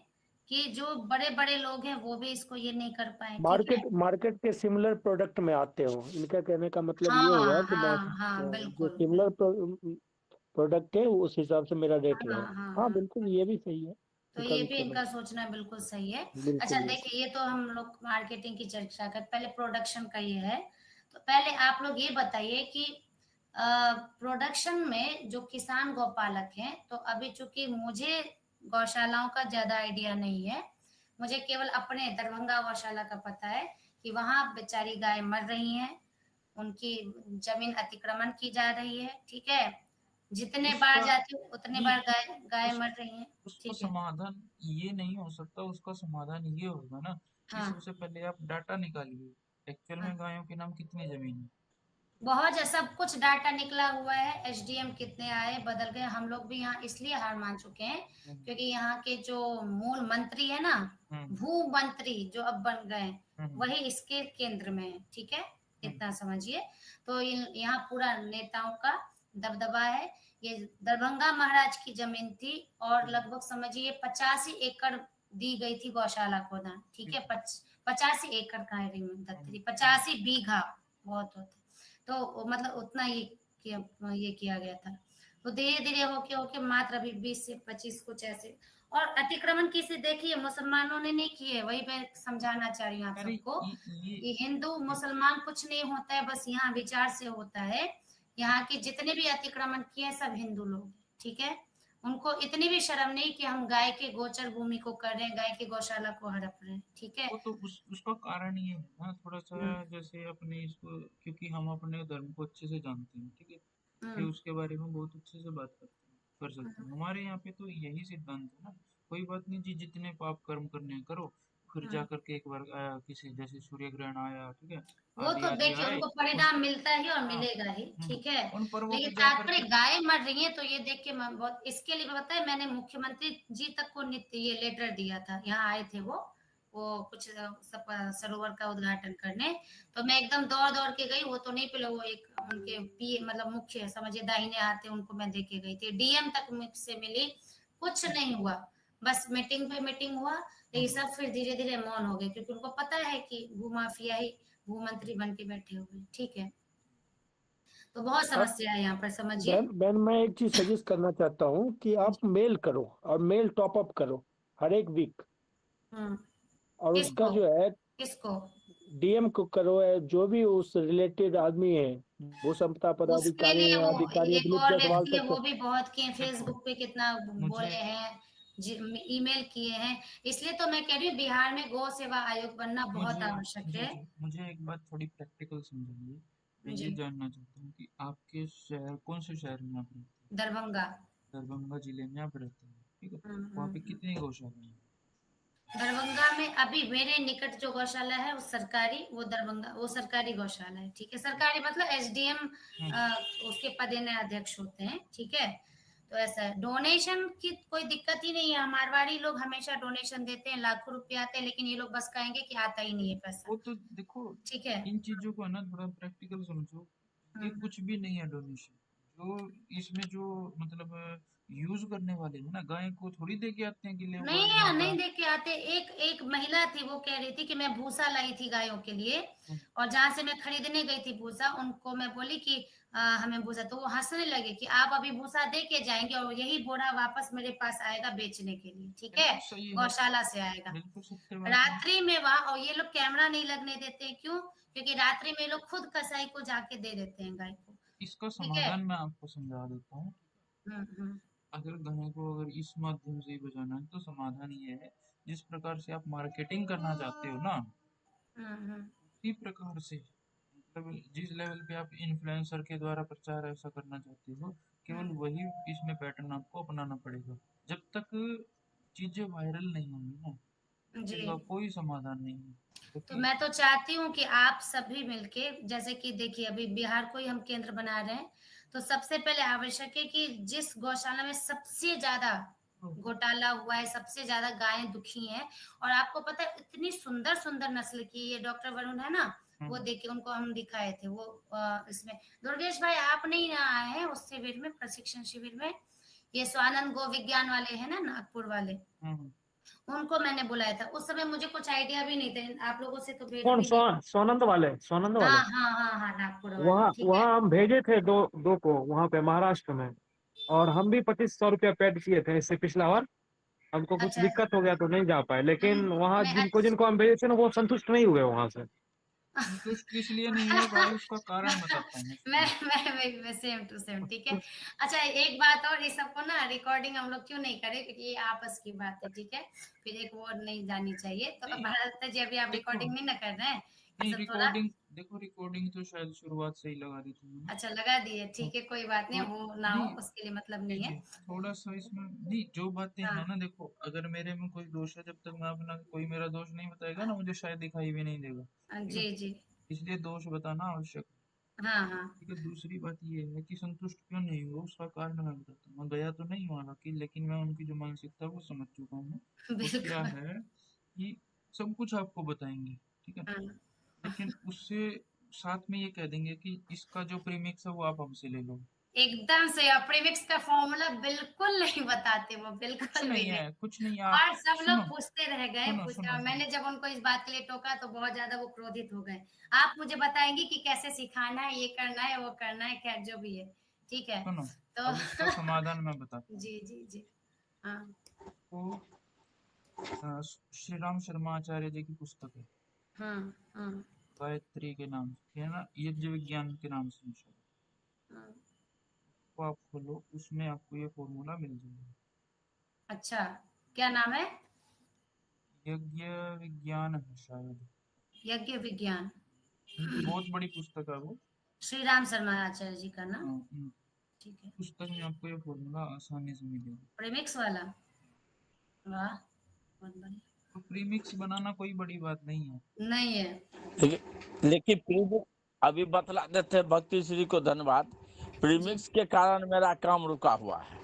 कि जो बड़े बड़े लोग हैं वो भी इसको ये नहीं कर पाए, ठीक है। मार्केट मार्केट के सिमिलर प्रोडक्ट में आते हो, इनका कहने का मतलब ये हाँ हुआ कि हाँ हाँ, जो बिल्कुल सिमिलर प्रोडक्ट है उस हिसाब से मेरा रेट हाँ रहे। हाँ हाँ हाँ। बिल्कुल, ये भी सही है, तो इनका ये भी भी चलो। इनका सोचना बिल्कुल सही है। अच्छा बिल्कुल ये देखिए, ये तो हम लोग मार्केटिंग की चर्चा कर, पहले प्रोडक्शन का ये है। तो पहले आप लोग ये बताइए कि प्रोडक्शन में जो किसान गौपालक हैं, तो अभी चूंकि मुझे गौशालाओं का ज्यादा आइडिया नहीं है, मुझे केवल अपने दरभंगा गौशाला का पता है कि वहां बेचारी गाय मर रही हैं, उनकी जमीन अतिक्रमण की जा रही है, ठीक है। जितने बार उसका जाती हूँ उतने ये बार गाय गाय उस मर रही हैं, उसका ठीक है। समाधान ये नहीं हो सकता। उसका समाधान ये होगा ना कि हाँ सबसे पहले आप डाटा निकालिए, एक्चुअल हाँ, में गायों के नाम कितनी जमीन है। बहुत सब कुछ डाटा निकला हुआ है, एसडीएम कितने आए बदल गए, हम लोग भी यहाँ इसलिए हार मान चुके हैं हम्म, क्योंकि यहाँ के जो मूल मंत्री है ना, हम्म, भू मंत्री जो अब बन गए, हम्म, वही इसके केंद्र में है, ठीक है। हम्म, इतना समझिए। तो यहाँ पूरा नेताओं का दबदबा है। ये दरभंगा महाराज की जमीन थी, और हम्म, लगभग समझिए 85 एकड़ दी गई थी गौशाला को दान, ठीक है। ठीक है। 85 एकड़ का है, हम्म, 85 बीघा बहुत होता है। तो मतलब उतना ये किया गया था। तो धीरे धीरे होके होके मात्र अभी 20 से 25 कुछ ऐसे। और अतिक्रमण किसे देखिए, मुसलमानों ने नहीं किए, वही मैं समझाना चाह रही हूँ आप अरे सबको। ये ये हिंदू ये मुसलमान कुछ नहीं होता है, बस यहाँ विचार से होता है। यहाँ के जितने भी अतिक्रमण किए सब हिंदू लोग हैं, ठीक है। उनको इतनी भी शर्म नहीं कि हम गाय के गोचर भूमि को कर रहे हैं, गाय के गौशाला को हड़प रहे हैं, ठीक है। वो तो उसका कारण ये है ना, थोड़ा सा हम्म जैसे अपने इसको, क्योंकि हम अपने धर्म को अच्छे से जानते हैं, ठीक है। फिर हम्म उसके बारे में बहुत अच्छे से बात करते हैं, कर सकते हम्म हैं। हमारे यहाँ पे तो यही सिद्धांत है ना, कोई बात नहीं जी, जितने पाप कर्म करने हैं करो। फिर जा हम्म। करके एक बार किसी जैसे सूर्य ग्रहण आया, ठीक है, वो आदि तो आदि देखिए आए उनको उन परिणाम मिलता ही और हाँ मिलेगा ही, ठीक है। उन पर्वों लेकिन पे जा तात्पर्य करके। गाय मर रही है तो ये देख के मैं बहुत, इसके लिए पता है मैंने मुख्यमंत्री जी तक को नित्य ये लेटर दिया था, यहाँ आए थे वो कुछ सरोवर का उद्घाटन करने। तो मैं एकदम दौड़ दौड़ के गई, वो तो नहीं पहले वो एक उनके पी मतलब मुख्य समझिए दाहिने हाथ थे, उनको मैं देके गई थी, डीएम तक मुझसे मिली, कुछ नहीं हुआ। बस मीटिंग पे मीटिंग हुआ, लेकिन हम्म, सब फिर धीरे धीरे मौन हो गए क्योंकि उनको पता है कि भूमाफिया ही भू मंत्री बन के बैठे हुए, ठीक है। तो बहुत अब समस्या है यहाँ पर, समझिए। बहन बहन मैं एक चीज सजेस्ट करना चाहता हूँ कि आप मेल करो और मेल टॉप अप करो हर एक वीक। हम्म। और उसका किसको? जो है किसको? डीएम को करो, है जो भी उस रिलेटेड आदमी है, भू संपदा उसके पदाधिकारी लिए हैं, वो अधिकारी एक दिलीप और जायसवाल व्यक्ति है, तक। वो भी बहुत किए, देखो फेसबुक पे कितना मुझे बोले हैं, ईमेल किए हैं। इसलिए तो मैं कह रही हूँ बिहार में गौ सेवा आयोग बनना बहुत मुझे आवश्यक जी है। जी मुझे एक बात थोड़ी प्रैक्टिकल समझाइए। मैं जी। ये जानना चाहता हूँ कि आपके शहर, कौन से शहर में आप रहते हैं। दरभंगा। दरभंगा जिले में आप रहते हैं, ठीक है। हम्म, वहाँ पे हम्म। कितनी गौशाला है? दरभंगा में अभी मेरे निकट जो गौशाला है वो सरकारी, वो दरभंगा वो सरकारी गौशाला है, ठीक है। सरकारी मतलब एसडीएम उसके पदेन अध्यक्ष होते हैं, ठीक है। तो ऐसा है, डोनेशन की कोई दिक्कत ही नहीं है। मारवाड़ी लोग हमेशा डोनेशन देते हैं, लाखों रुपए आते हैं, लेकिन ये लोग बस कहेंगे कि आता ही नहीं है पैसा, वो तो देखो, ठीक है। इन चीजों को है ना थोड़ा प्रैक्टिकल समझो। ये हम्म। कुछ भी नहीं है डोनेशन। जो इसमें जो मतलब यूज करने वाले हैं ना, गाय को थोड़ी दे के आते हैं कि ले नहीं भाई नहीं इनका। देख के आते। एक एक महिला थी, वो कह रही थी कि मैं भूसा लाई थी गायों के लिए, हम्म, और जहां से मैं खरीदने गई थी भूसा, उनको मैं बोली कि हमें भूसा, तो वो हंसने लगे कि आप अभी भूसा दे के जाएंगे और यही बोरा वापस मेरे पास आएगा बेचने के लिए, ठीक है। बिल्कुल सही है। गौशाला से आएगा बिल्कुल सत्य बात है। रात्रि में वहां। और ये लोग कैमरा नहीं लगने देते हैं, क्यों? क्योंकि रात्रि में ये लोग खुद कसाई को जाके दे देते हैं गाय को, इसका ठीक है। समाधान मैं आपको समझा देता हूँ। हम्म। अगर गाय को अगर इस माध्यम से ही बचाना है तो समाधान ये है, जिस प्रकार से आप मार्केटिंग करना चाहते हो ना, हम्म। उसी प्रकार से मतलब जिस लेवल पे आप इन्फ्लुएंसर के द्वारा प्रचार ऐसा करना चाहते हो, केवल वही इसमें पैटर्न आपको अपनाना पड़ेगा। जब तक चीजें वायरल नहीं होंगी ना, जी। इसका कोई समाधान नहीं है, तो क्योंकि मैं तो चाहती हूँ कि आप सभी मिलके, जैसे कि देखिए अभी बिहार को ही हम केंद्र बना रहे हैं, तो सबसे पहले आवश्यक है कि जिस गौशाला में सबसे ज्यादा घोटाला हुआ है, सबसे ज्यादा गायें दुखी हैं, और आपको पता है इतनी सुंदर सुंदर नस्ल की, ये डॉक्टर वरुण है ना, वो देखिए उनको हम दिखाए थे, वो इसमें दुर्गेश भाई आप नहीं आए हैं उस शिविर में, प्रशिक्षण शिविर में। ये स्वानंद गो विज्ञान वाले हैं ना, नागपुर वाले, हम्म, उनको मैंने बुलाया था। उस समय मुझे कुछ आइडिया भी नहीं थे, आप लोगों से तो भेंट कौन भी नहीं। सोनंद वाले, सोनंद वाले? हाँ हाँ हाँ हाँ, नागपुर वाले, वहाँ ठीक है। वहाँ हम भेजे थे दो दो को वहाँ पे महाराष्ट्र में, और हम भी 2500 रुपया पेड किए थे इससे पिछला बार। हमको कुछ अच्छा। दिक्कत हो गया तो नहीं जा पाए, नहीं लेकिन वहाँ मैं जिनको जिनको हम भेजे थे ना, वो संतुष्ट नहीं हुए वहाँ से। संतुष्ट इसलिए नहीं हुए भाई, उसका कारण बताता हूँ मैं, सुनो। मैं सेम टू सेम, ठीक है। अच्छा एक बात और, ये सबको ना रिकॉर्डिंग हम लोग क्यों नहीं करें, क्योंकि ये आपस की बात है, ठीक है। फिर एक वो नहीं जानी चाहिए, तो नहीं भारत जी अभी आप देखो, रिकॉर्डिंग नहीं ना कर रहे हैं, ये नहीं सब थोड़ा। रिकॉर्डिंग, देखो रिकॉर्डिंग तो शायद शुरुआत से ही लगा दी थी मैंने। अच्छा लगा दिए, हाँ, ठीक है, कोई बात नहीं, तो हो ना हो नहीं, उसके लिए मतलब जी नहीं है। जी, थोड़ा सा इसमें नहीं, जो बातें हाँ हैं ना, देखो अगर मेरे में कोई दोष है, जब तक मैं अपना कोई मेरा दोष नहीं बताएगा ना, मुझे शायद दिखाई भी नहीं देगा, ठीक है। जी जी। इसलिए दोष बताना आवश्यक है। हाँ हाँ। ठीक है, दूसरी बात ये है कि संतुष्ट क्यों नहीं हुआ, उसका कारण मैं बताता हूँ। मैं गया तो नहीं वहां कि, लेकिन मैं उनकी जो मानसिकता है वो समझ चुका हूँ। वो क्या बिल्कुल। है कि सब कुछ आपको बताएंगे, ठीक है, हाँ। लेकिन उससे साथ में ये कह देंगे कि इसका जो प्रीमिक्स है वो आप हमसे ले लो। एकदम से, और प्रीमिक्स का फॉर्मूला बिल्कुल नहीं बताते वो, कुछ बिल्कुल भी नहीं नहीं। है, कुछ नहीं, आप और सब लोग सुनो, पूछते रह गए, सुनो पूछते, सुनो और सुनो। मैंने जब उनको इस बात के लिए टोका तो बहुत ज्यादा वो क्रोधित हो गए। आप मुझे बताएंगी कि कैसे सिखाना है, ये करना है, वो करना है, खैर जो भी है, ठीक है। सुनो, तो अब इसका समाधान मैं बताता हूँ। जी जी जी। हाँ। तो श्री राम शर्मा आचार्य जी की पुस्तक है, हम्म। गायत्री के नाम से है ना, यज्ञ विज्ञान के नाम से है शायद। हम्म। वो आप खोलो, उसमें आपको ये फॉर्मूला मिल जाएगा। अच्छा, क्या नाम है? यज्ञ विज्ञान है शायद। यज्ञ विज्ञान। बहुत बड़ी पुस्तक है वो। श्री राम शर्मा आचार्य जी का ना, हाँ, ठीक है। पुस्तक में आपको ये फॉर्मूला आसानी से मिलेगा। प्रीमिक्स वाला, वाह, बहुत बढ़िया। तो प्रीमिक्स बनाना कोई बड़ी बात नहीं है। नहीं है। लेकिन प्रीमिक्स अभी बतला देते हैं, भक्ति श्री को धन्यवाद। जी। प्रीमिक्स के कारण मेरा काम रुका हुआ है।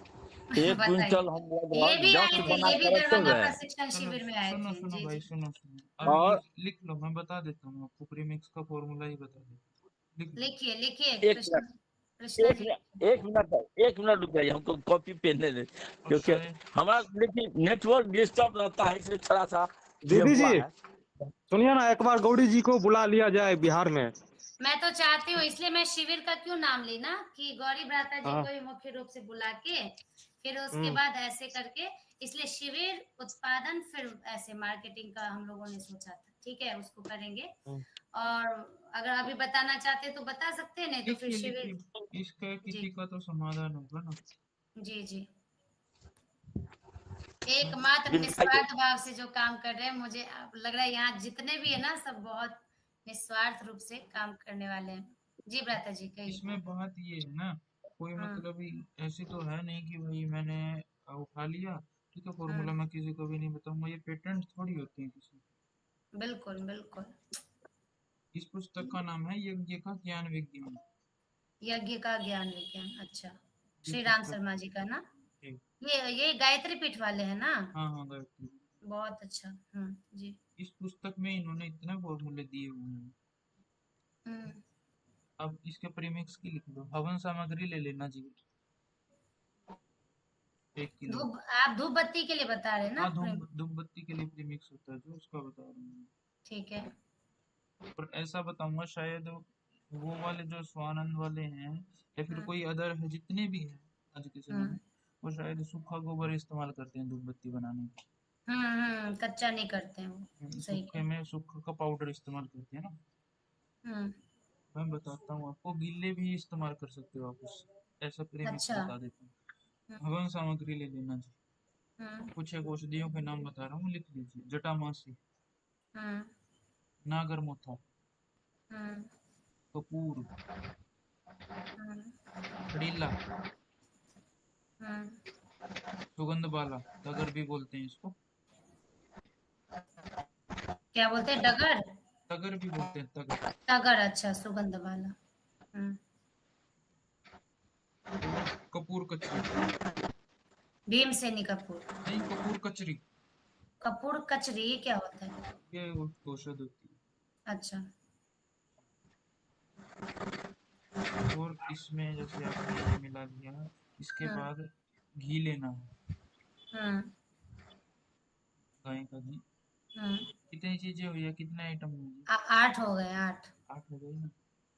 1 क्विंटल बताइए। हम ये लगभग भी आए जस्ट थे, बना ये भी कर रखे दरभंगा हुए हैं। प्रशिक्षण चलो शिविर में आए सुनो थे, सुनो जी भाई, जी। सुनो सुनो, अब और लिख लो, मैं बता देता हूँ आपको, प्रीमिक्स का फॉर्मूला ही बता देता हूँ, लिख लो। लिखिए लिखिए, एक कृष्ण, मिनट, कृष्णा एक जी। मिनट, एक मिनट, एक मिनट रुक जाइए, हमको कॉपी पेन दे दे, और क्योंकि शायद हमारा देखिए नेटवर्क डिस्टर्ब रहता है, इसलिए थोड़ा सा ये दीदी हुआ जी है। सुनिए ना, एक बार गौरी जी को बुला लिया जाए बिहार में। मैं तो चाहती हूँ, इसलिए मैं शिविर का क्यों नाम ली ना, कि गौरी भ्राता जी हाँ। को ही मुख्य रूप से बुला के, फिर उसके हम्म। बाद ऐसे करके, इसलिए शिविर उत्पादन फिर ऐसे मार्केटिंग का हम लोगों ने सोचा था, ठीक है, उसको करेंगे। हम्म। और अगर अभी बताना चाहते हैं तो बता सकते हैं, नहीं तो फिर लिखिए शिविर। लिखिए, इसका जी किसी का तो समाधान होगा ना। जी जी। एकमात्र निस्वार्थ भाव से जो काम कर रहे हैं, मुझे अब लग रहा है यहाँ जितने भी है ना, सब बहुत निस्वार्थ रूप से काम करने वाले हैं। जी भ्राता जी कहिए। इसमें बात ये है ना, कोई हम्म। मतलब ऐसे तो है नहीं कि भाई मैंने उठा लिया ठीक है, फॉर्मूला मैं किसी को भी नहीं बताऊंगा, ये पेटेंट थोड़ी होते हैं किसी। बिल्कुल बिल्कुल। इस पुस्तक का नाम है यज्ञ का ज्ञान विज्ञान। यज्ञ का ज्ञान विज्ञान, अच्छा। ये श्री राम पुस्तक शर्मा जी का ना? है। ये गायत्री पीठ वाले हैं ना? हाँ हाँ गायत्री। बहुत अच्छा। जी। इस पुस्तक में इन्होंने इतने फॉर्मूले दिए हुए हैं। हम्म। अब इसके प्रीमिक्स की लिख दो। हवन सामग्री ले लेना जी, 1 किलो। आप धूप बत्ती के लिए बता रहे हैं ना? हाँ, धूप बत्ती के लिए प्रीमिक्स होता है जो, उसका बता रहा हूँ। ठीक है। और ऐसा बताऊंगा शायद वो वाले जो स्वानंद वाले हैं या फिर कोई अदर है, जितने भी हैं आज के समय में, वो शायद सूखा गोबर इस्तेमाल करते हैं धूप बत्ती बनाने में। कच्चा नहीं करते हैं वो, सही सूखे है। में सूखा का पाउडर इस्तेमाल करते हैं ना। हम्म। मैं बताता हूँ आपको, गीले भी इस्तेमाल कर सकते हो आप उस, ऐसा प्रीमिक्स अच्छा। बता देता हूँ। हवन सामग्री ले लेना जी। हम्म। कुछ एक औषधियों के नाम बता रहा हूँ, लिख लीजिए। जटामासी, हम्म। नागरमोथा, हम्म। कपूर, हम्म। खड़ीला, हम्म। सुगंध बाला, तगर भी बोलते हैं इसको। क्या बोलते हैं, डगर? तगर भी बोलते हैं, तगर। तगर, अच्छा, सुगंध वाला। कपूर कचरी, भीमसेनी कपूर। नहीं कपूर कचरी, कपूर कचरी, ये क्या होता है? ये औषध होती अच्छा। है। और इसमें जैसे आपने ये मिला दिया, इसके हम्म। बाद घी लेना है, हम्म। गाय का घी। हम्म। कितनी चीजें हुई है, कितने आइटम हुए? 8 हो गए, 8। 8 हो गए ना।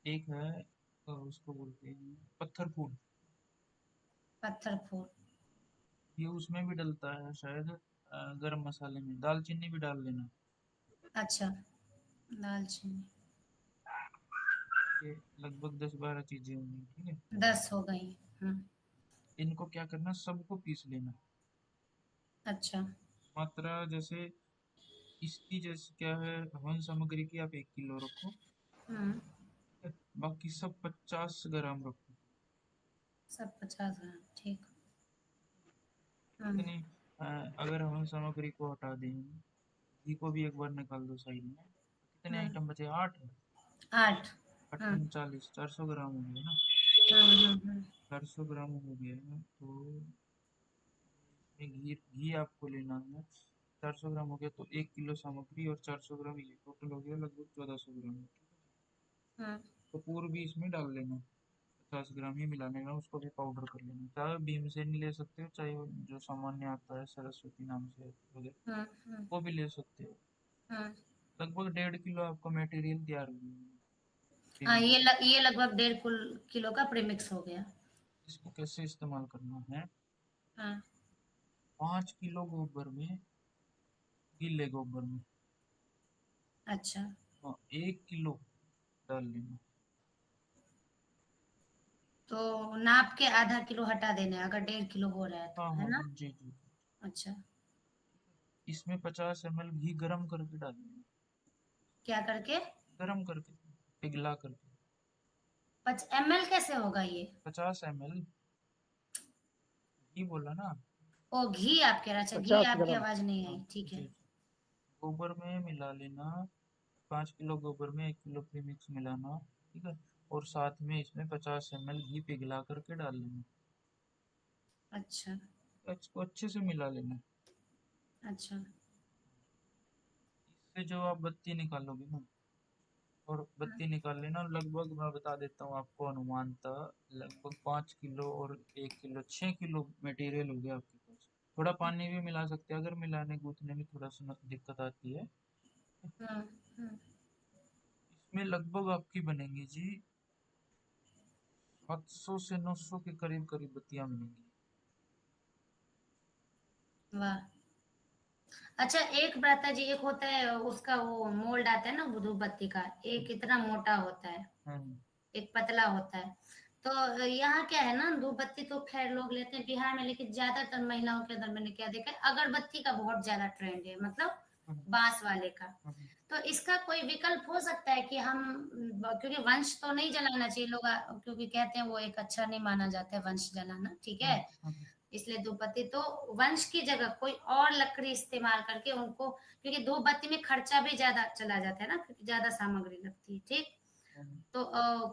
एक है उसको बोलते हैं पत्थर फूल, पत्थर फूल। ये उसमें भी डलता है शायद, गरम मसाले में। दालचीनी भी डाल लेना। अच्छा, दालचीनी। ये लगभग 10-12 चीजें होंगी, ठीक है। 10 हो गई। इनको क्या करना, सबको पीस लेना। अच्छा। मात्रा जैसे इसकी जैसे क्या है, हवन सामग्री की आप 1 किलो रखो, हम्म। बाकी सब 50 ग्राम रखो। सब 50 ग्राम, ठीक। इतनी अगर हवन सामग्री को हटा दें, घी को भी एक बार निकाल दो साइड में, कितने आइटम बचे? 8। 8। 8 हम्म। 40, 400 ग्राम हो गया ना। हम्म। 400 ग्राम हो गया है, तो घी घी आपको लेना है। 400 ग्राम हो गया तो 1 किलो सामग्री और 400 ग्राम, ये टोटल हो गया लगभग 1400 ग्राम। हम्म। कपूर भी इसमें डाल लेना, 50 ग्राम ही मिला लेना, उसको भी पाउडर कर लेना। चाहे भीमसेनी ले सकते हो, चाहे वो जो सामान्य आता है सरस्वती नाम से वगैरह, हम्म। हम्म। वो भी ले सकते हो। हम्म। लगभग 1.5 किलो आपका मटेरियल तैयार हो गया। हाँ, प्रीमिक्स। ये लगभग 1.5 किलो का प्रीमिक्स हो गया। इसको कैसे इस्तेमाल करना है? हाँ। 5 किलो गोबर में, गीले गोबर में, अच्छा। 1 किलो डाल लेना। तो नाप के आधा किलो हटा देना है, अगर 1.5 किलो हो रहा है हाँ तो, है हाँ ना? जी जी। अच्छा। इसमें 50 ml घी गरम करके डालेंगे। क्या करके? गरम करके, पिघला करके। 5 ml कैसे होगा ये? 50 ml घी बोला ना। ओ, घी आप कह रहे, अच्छा, घी 50 आपकी ग्राम। आवाज नहीं हाँ आई, ठीक जी है। जी। गोबर में मिला लेना। 5 किलो गोबर में 1 किलो प्रीमिक्स मिलाना, ठीक है। और साथ में इसमें 50 ml घी पिघला करके डाल लेना। अच्छा। इसको अच्छे से मिला लेना। अच्छा। इससे जो आप बत्ती निकालोगे ना, और बत्ती निकाल लेना, लगभग मैं बता देता हूँ आपको अनुमानतः, लगभग 5 किलो और 1 किलो, 6 किलो मटेरियल हो गया आपके पास। थोड़ा पानी भी मिला सकते हैं, अगर मिलाने गूंथने में थोड़ा सा दिक्कत आती है। हम्म। हम्म। इसमें लगभग आपकी बनेंगी जी 700 से 900 के करीब करीब बत्तियां बनेंगी। वाह। अच्छा, एक भ्राता जी, एक होता है उसका वो मोल्ड आता है ना धूप बत्ती का, एक इतना मोटा होता है, हम्म। एक पतला होता है। तो यहाँ क्या है ना, धूप बत्ती तो खैर लोग लेते हैं बिहार में, लेकिन ज्यादातर महिलाओं के अंदर मैंने क्या देखा है, अगरबत्ती का बहुत ज्यादा ट्रेंड है, मतलब बांस वाले का। तो इसका कोई विकल्प हो सकता है कि हम, क्योंकि वंश तो नहीं जलाना चाहिए लोग, क्योंकि कहते हैं वो एक अच्छा नहीं माना जाता है वंश जलाना, ठीक है। इसलिए धूपबत्ती तो वंश की जगह कोई और लकड़ी इस्तेमाल करके उनको, क्योंकि धूपबत्ती में खर्चा भी ज्यादा चला जाता है ना, क्योंकि ज्यादा सामग्री लगती है, ठीक। तो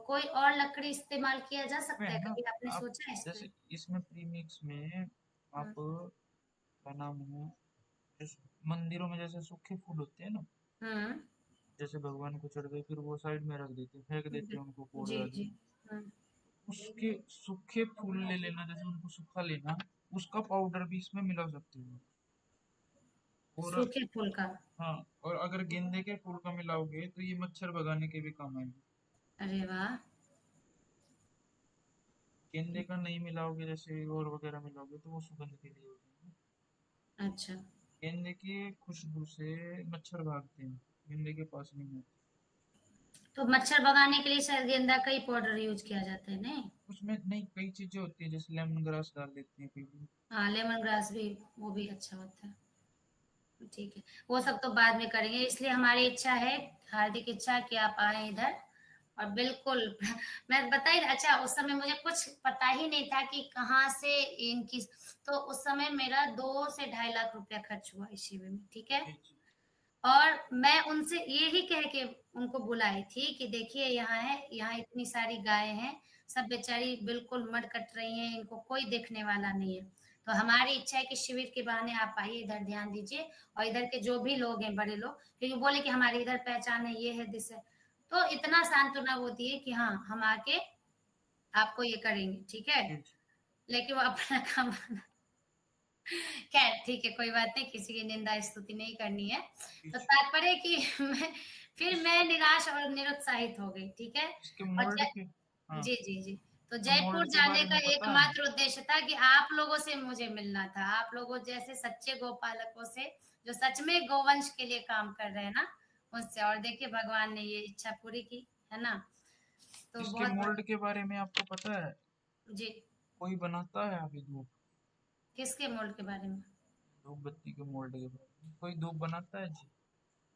कोई और लकड़ी इस्तेमाल किया जा सकता है है, ना, कभी आपने आप सोचा है इस पे? जैसे इसमें प्रीमिक्स में आप क्या नाम है, जैसे मंदिरों में जैसे सूखे फूल होते हैं ना, हम्म जैसे भगवान को चढ़ गए फिर वो साइड में रख देते हैं, फेंक देते हैं उनको कूड़े जी वाले जी। में। उसके सूखे फूल ले लेना, जैसे उनको सूखा लेना, उसका पाउडर भी इसमें मिला सकते हो। और सूखे फूल का? हाँ, और अगर गेंदे के फूल का मिलाओगे तो ये मच्छर भगाने के भी काम आएंगे। अरे वाह। गेंदे का नहीं मिलाओगे, जैसे और वगैरह मिलाओगे तो वो सुगंध के लिए होते हैं। अच्छा, गेंदे की खुशबू से मच्छर भागते हैं, गेंदे के पास नहीं आते। तो मच्छर भगाने के लिए शायद गेंदा का ही पाउडर यूज किया जाता है, नहीं? उसमें नहीं, कई चीजें होती है, जैसे लेमन ग्रास डाल देते हैं कई लोग। हाँ, लेमन ग्रास भी, वो भी अच्छा होता है। ठीक है, वो सब तो बाद में करेंगे, इसलिए हमारी इच्छा है, हार्दिक इच्छा कि आप आए इधर। और बिल्कुल मैं बताई, अच्छा उस समय मुझे कुछ पता ही नहीं था कि कहाँ से इनकी, तो उस समय मेरा 2 से 2.5 लाख रुपया खर्च हुआ इस शिविर में, ठीक है। जी, जी। और मैं उनसे यही कह के उनको बुलाई थी कि देखिए यहाँ है, यहाँ इतनी सारी गायें हैं, सब बेचारी बिल्कुल मर कट रही हैं, इनको कोई देखने वाला नहीं है। तो हमारी इच्छा है कि शिविर के बहाने आप आइए, इधर ध्यान दीजिए, और इधर के जो भी लोग हैं, बड़े लोग, क्योंकि बोले कि हमारी इधर पहचान है, ये है, दिस है, तो इतना सांत्वना वो दिए कि हाँ हम आके आपको ये करेंगे, ठीक है। जी, जी। लेकिन वो अपना काम खैर ठीक है, कोई बात नहीं, किसी की निंदा स्तुति नहीं करनी है। तो तात्पर्य है कि फिर मैं निराश और निरुत्साहित हो गई, ठीक है। इसके और मोल्ड के, हाँ, जी जी जी। तो इसके जयपुर मोल्ड के जाने बारे का में पता है? एकमात्र उद्देश्य था कि आप लोगों से मुझे मिलना था, आप लोगों जैसे सच्चे गोपालकों से, जो सच में गोवंश के लिए काम कर रहे हैं ना, उनसे। और देखिए भगवान ने ये इच्छा पूरी की, है ना। तो इसके बहुत मोल्ड के बारे में आपको पता है? जी। कोई बनाता है अभी धूप? किसके मोल्ड के बारे में? धूप बत्ती के मोल्ड के बारे में कोई धूप बनाता है जी?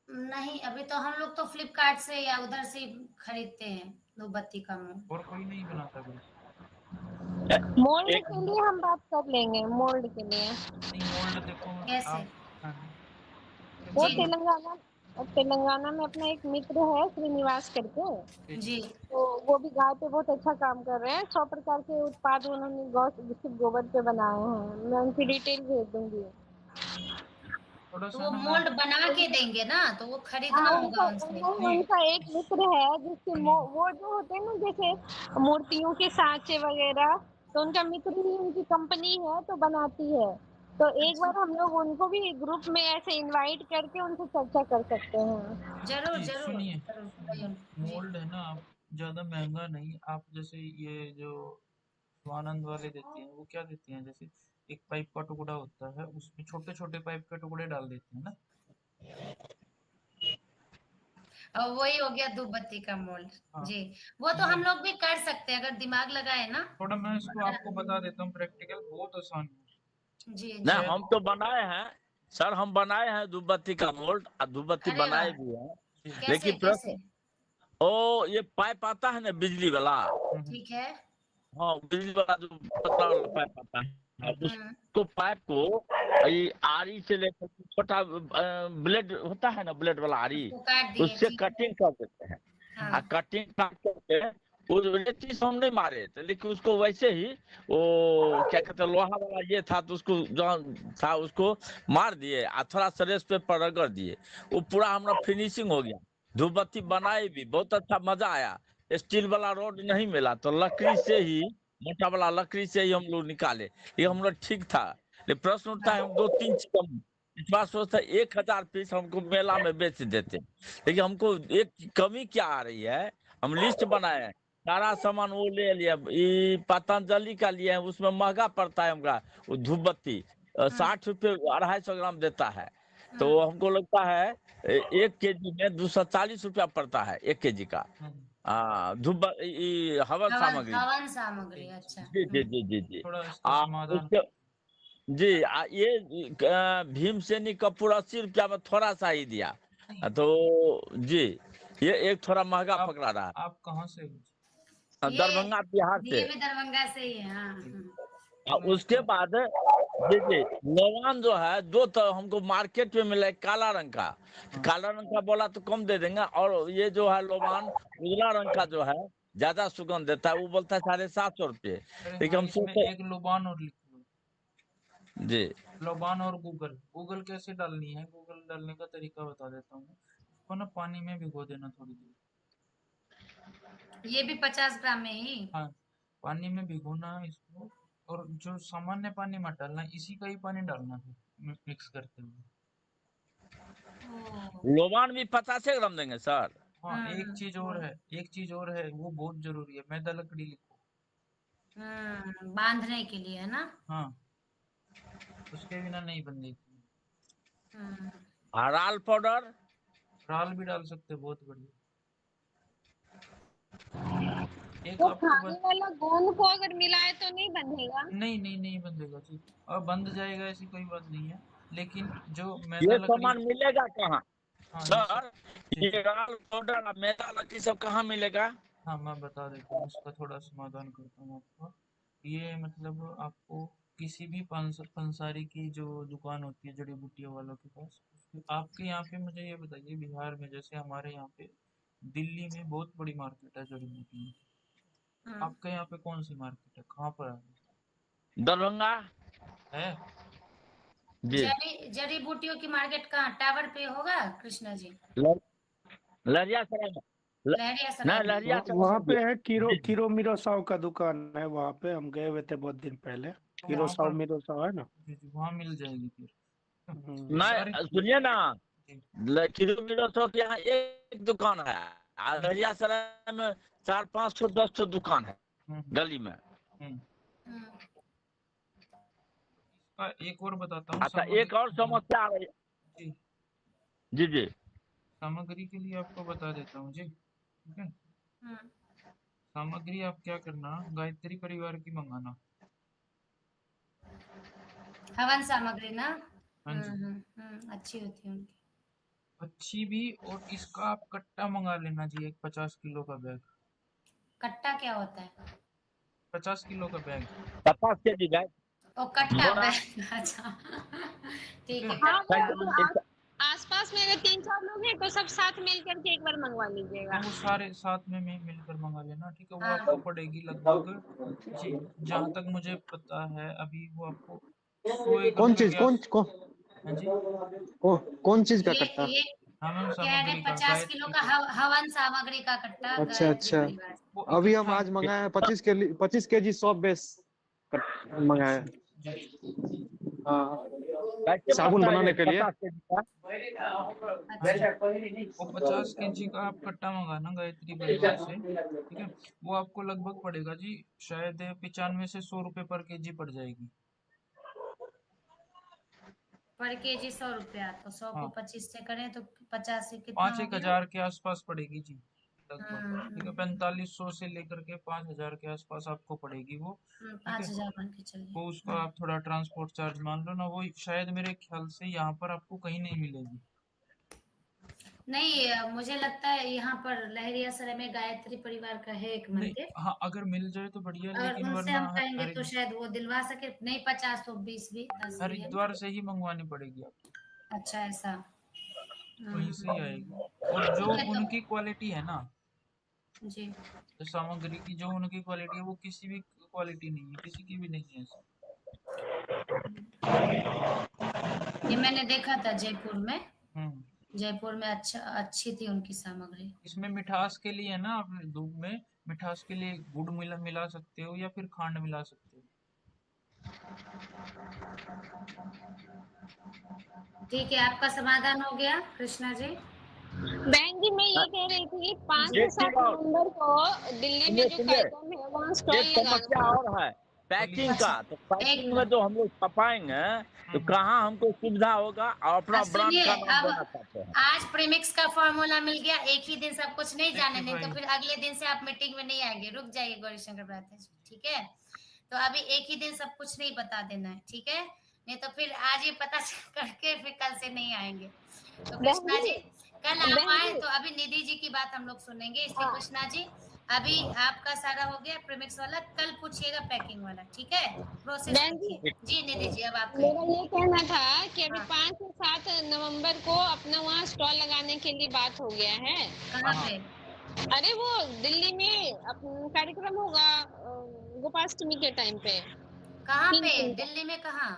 नहीं, अभी तो हम लोग तो फ्लिपकार्ट से या उधर से ही खरीदते हैं धूपबत्ती का मोल्ड। और कोई नहीं बनाता कोई? मोल्ड एक के लिए हम बात कर लेंगे, मोल्ड के लिए। नहीं, मोल्ड देखो कैसे? आप, हाँ, वो जी तेलंगाना, तेलंगाना में अपना एक मित्र है श्रीनिवास करके, जी। तो वो भी गाय पे बहुत अच्छा काम कर रहे हैं। 100 प्रकार के उत्पाद उन्होंने गौ सिर्फ गोबर पे बनाए हैं। मैं उनकी डिटेल भेज दूंगी। थोड़ा तो सा वो ना मैं, मोल्ड बना के देंगे ना, तो वो खरीदना हाँ, होगा उनका उनसे। नहीं, उनका एक मित्र है जिसके सुनिए, वो जो होते हैं ना, जैसे मूर्तियों के सांचे वगैरह, तो उनका मित्र ही उनकी कंपनी है तो बनाती है। तो एक अच्छा, बार हम लोग उनको भी ग्रुप में ऐसे इनवाइट करके उनसे चर्चा कर सकते हैं। जरूर जी जरूर सुनिए, जरूर, सुनिए, बताइए उनको। जी मोल्ड है ना, आप ज्यादा महंगा नहीं, आप जैसे ये जो स्वानंद वाले देते हैं वो क्या देते हैं, जैसे एक पाइप का टुकड़ा होता है, उसमें छोटे छोटे पाइप के टुकड़े डाल देते हैं ना। और वही हो गया धूपबत्ती का मोल्ड। हाँ, जी, वो तो वो हम लोग भी कर सकते हैं अगर दिमाग लगाए ना। थोड़ा मैं इसको आपको अगर बता देता हूँ, प्रैक्टिकल बहुत आसान है। जी ना, जी। छह, हम तो बनाए हैं सर, हम बनाए हैं धूपबत्ती का मोल्ड और धूपबत्ती अरे बनाए वाह, भी हैं। जी, कैसे लेकिन कैसे? प्रश्न, ओ ये पाइप आता है ना बिजली वाला, हम्म, ठीक है। हाँ बिजली वाला जो पतला वाला पाइप आता है, अब हम्म, उसको पाइप को ये आरी से लेकर के छोटा ब्लेड होता है ना, ब्लेड वाला आरी, उसको काट दिए, उससे ठीक है। कटिंग कर देते हैं। हाँ। कटिंग काट करके वो लेतीस हम नहीं मारे थे, लेकिन उसको वैसे ही वो क्या कहते हैं, लोहा वाला ये था, तो उसको जो था उसको मार दिए और थोड़ा सा रेस पे पर रगड़ दिए, वो पूरा हमारा फिनिशिंग हो गया। धूपबत्ती बनाई भी बहुत अच्छा, मजा आया। स्टील वाला रोड नहीं मिला तो लकड़ी से ही, मोटा वाला लकड़ी से ही हम लोग निकाले, ये हम लोग ठीक था। लेकिन प्रश्न उठता है, हम 2-3 कम, इस बार सोचता 1000 पीस हमको मेला में बेच देते, लेकिन हमको एक कमी क्या आ रही है, हम लिस्ट बनाए हैं, सारा सामान वो ले लिया, ये पतंजलि का लिए है, उसमें महंगा पड़ता है हमरा, वो धूपबत्ती 60 रुपये 250 ग्राम देता है, तो हमको लगता है 1 केजी में 240 रुपया पड़ता है, 1 केजी का। हम्म, धूप ये हवन हवन सामग्री। हवन सामग्री, अच्छा। जी, जी जी जी जी जी। थोड़ा इसका समाधान। उसके, जी ये भीमसेनी कपूर 80 रुपया में थोड़ा सा ही दिया, नहीं, तो जी ये एक थोड़ा महंगा आप पकड़ा रहा। आप कहाँ से हो? ये दरभंगा बिहार से। ये भी दरभंगा से ही है, हाँ हाँ। उसके बाद देखिए लोबान जो है दो तो हमको मार्केट में मिला है काला रंग का, तो काला रंग का बोला तो कम दे देंगे, और ये जो है लोबान उजला रंग का जो है ज्यादा सुगंध देता है, वो बोलता है 750 रुपये। अरे लेकिन हाँ, हम इसमें सोचते एक लोबान और लिख लो, जी लोबान और गूगल कैसे डालनी है, गूगल डालने का तरीका बता देता हूँ। इसको ना पानी में भिगो देना थोड़ी देर, ये भी 50 ग्राम में ही। हाँ पानी में भिगोना है इसको, और जो सामान्य पानी मत डालना, इसी का ही पानी डालना है मिक्स करते हुए। ओ, लोबान भी 50 ग्राम देंगे सर। हाँ एक हम्म, चीज और है, एक चीज और है, वो बहुत जरूरी है, मैदा लकड़ी लिखो। बांधने के लिए है ना। हाँ उसके बिना नहीं बनेगी। हम्म, हराल पाउडर राल भी डाल सकते हैं, बहुत बढ़िया। एक वो आपको खाने वाला गोंद को अगर मिलाए तो नहीं बंधेगा? नहीं नहीं नहीं बंधेगा जी, और बंध जाएगा ऐसी कोई बात नहीं है, लेकिन जो मैदा ये लकड़ी, सामान मिलेगा कहाँ हाँ ये सब, सर? ये हराल पाउडर मैदा लकड़ी सब कहाँ मिलेगा? हाँ मैं बता देता हूँ, इसका थोड़ा समाधान करता हूँ आपको। ये मतलब आपको किसी भी पंसारी की जो दुकान होती है जड़ी बूटियों वालों के पास, आपके यहाँ पे मुझे ये बताइए, बिहार में जैसे हमारे यहाँ पे दिल्ली में बहुत बड़ी मार्केट है जड़ी बूटियों की, आपके यहाँ पे कौन सी मार्केट है, कहाँ पर दरभंगा है? जी। जड़ी बूटियों की मार्केट कहाँ, टावर पे होगा कृष्णा जी? लहरिया सराय में लहरिया ना सराय में। लहरिया सराय वहाँ में पे है जी जी। किरो मिरो साव का दुकान है, वहाँ पे हम गए हुए थे बहुत दिन पहले। तो किरो वहाँ साव पर मिरो साव है ना। जी जी वहाँ मिल जाएगी फिर। हम्म। सारी नहीं सुनिए ना, जी किलोमीटर के यहाँ एक दुकान है, लहरिया सराय में 400-500-1000 दुकान है हम्म गली में। हम्म। हम्म, इसका एक और बताता हूँ अच्छा सामग्री। एक और हाँ समस्या आ रही जी, जी जी। सामग्री के लिए आपको बता देता हूँ जी, ठीक है। हम्म, सामग्री आप क्या करना, गायत्री परिवार की मंगाना। हवन सामग्री ना। हाँ जी, अच्छी होती है उनकी। अच्छी भी, और इसका आप कट्टा मंगा लेना जी, एक 50 किलो का बैग, कट्टा क्या होता है? 50 किलो का बैग। 50 के जी गए ओ कट्टा बोरा बैग अच्छा ठीक ठीक है, है हाँ वो कट्टा। फिर एक- आसपास में अगर 3-4 लोग हैं तो सब साथ मिल करके एक बार मंगवा लीजिएगा। हाँ वो सारे साथ में मिलकर मंगा लेना, ठीक है। वो हाँ आपको पड़ेगी लगभग जी, जहाँ तक मुझे पता है अभी वो आपको 101 कौन रुपए चीज के कौन आस। कौन हाँ जी, कौन चीज का कट्टा? ये हवन कह रहे सामग्री का, 50 किलो गायत्री का का। हवन सामग्री का कट्टा अच्छा गायत्री अच्छा, परिवार से। वो अभी हम इकट्ठा आज मंगाए हैं 25 केजी सॉप बेस मंगाए अच्छा हैं। जी जी, हाँ, कैसे साबुन पड़ता है बनाने ये के लिए। 50 के जी का? हाँ जी, वो 50 केजी का आप कट्टा मंगाना गायत्री परिवार से, ठीक है। वो आपको लगभग पड़ेगा जी, शायद 95 से 100 रुपए पर केजी पड़ जाएगी। पर केजी 100 रुपया, तो 100 को हाँ 25 से करें तो 50 से कितना 5 हो एक गया? हजार के आसपास पड़ेगी जी लगभग, ठीक है। हम्म 4500 से लेकर के 5000 के आसपास आपको पड़ेगी वो, ठीक है। 5,000 मान के चलिए। वो उसका आप थोड़ा ट्रांसपोर्ट चार्ज मान लो ना, वो शायद मेरे ख्याल से यहाँ पर आपको कहीं नहीं मिलेगी। नहीं मुझे लगता है यहाँ पर लहरियासराय में गायत्री परिवार का है एक नहीं, मंदिर, हाँ अगर मिल जाए तो बढ़िया, और लेकिन उनसे वरना हम कहेंगे तो शायद वो दिलवा सके। नहीं 50 तो 20 भी 10 भी है ना। हरिद्वार से ही मंगवानी पड़ेगी आपको, अच्छा ऐसा। वहीं से ही हम्म, आएगी। और जो ठीक है तो उनकी क्वालिटी है ना, जी, तो सामग्री की जो उनकी क्वालिटी है वो किसी भी क्वालिटी नहीं है, किसी की भी नहीं है ऐसी। ये मैंने देखा था जयपुर में। हम्म। जयपुर में अच्छा अच्छी थी उनकी सामग्री। इसमें मिठास के लिए है ना, आप दूध में मिठास के लिए गुड़ मिला मिला सकते हो या फिर खांड मिला सकते हो। ठीक है, आपका समाधान हो गया कृष्णा जी। बहन जी मैं ये कह रही थी 5 जी से एक 7 चीज और नवंबर को दिल्ली में सुनिए जो सुनिए, कार्यक्रम है वहाँ स्टॉल एक समस्या लगाना है। और है पैकिंग बोलिए। का। अच्छा तो एक पैकिंग में मिनट। जो हम लोग छपाएंगे तो हम्म। कहाँ हमको सुविधा होगा, और अपना ब्रांड सुनिए का नाम अब देना चाहते हैं। आज प्रीमिक्स का फॉर्मूला मिल गया, एक ही दिन सब कुछ नहीं जाने देखिए नहीं तो भाई, फिर अगले दिन से आप मीटिंग में नहीं आएंगे। रुक जाइए गौरीशंकर ब्राह्मण जी, ठीक है। तो अभी एक ही दिन सब कुछ नहीं बता देना है, ठीक है। नहीं तो फिर आज ये पता करके फिर कल से नहीं आएंगे। तो बहन कृष्णा जी जी कल आप बहन आए जी तो अभी निधि जी की बात हम लोग सुनेंगे, इसलिए हाँ कृष्णा जी अभी आपका सारा हो गया प्रीमिक्स वाला, कल पूछिएगा पैकिंग वाला, ठीक है? प्रोसेस बहन जी, पूछिए जी। निधि जी अब आप मेरा कहिए। ये कहना था कि अभी हाँ। 5 से 7 नवंबर को अपना वहाँ स्टॉल लगाने के लिए बात हो गया है। कहाँ पे? अरे वो दिल्ली में कार्यक्रम होगा गोपाष्टमी के टाइम पे, कहाँ 3 पे? दिन का, दिल्ली में कहाँ?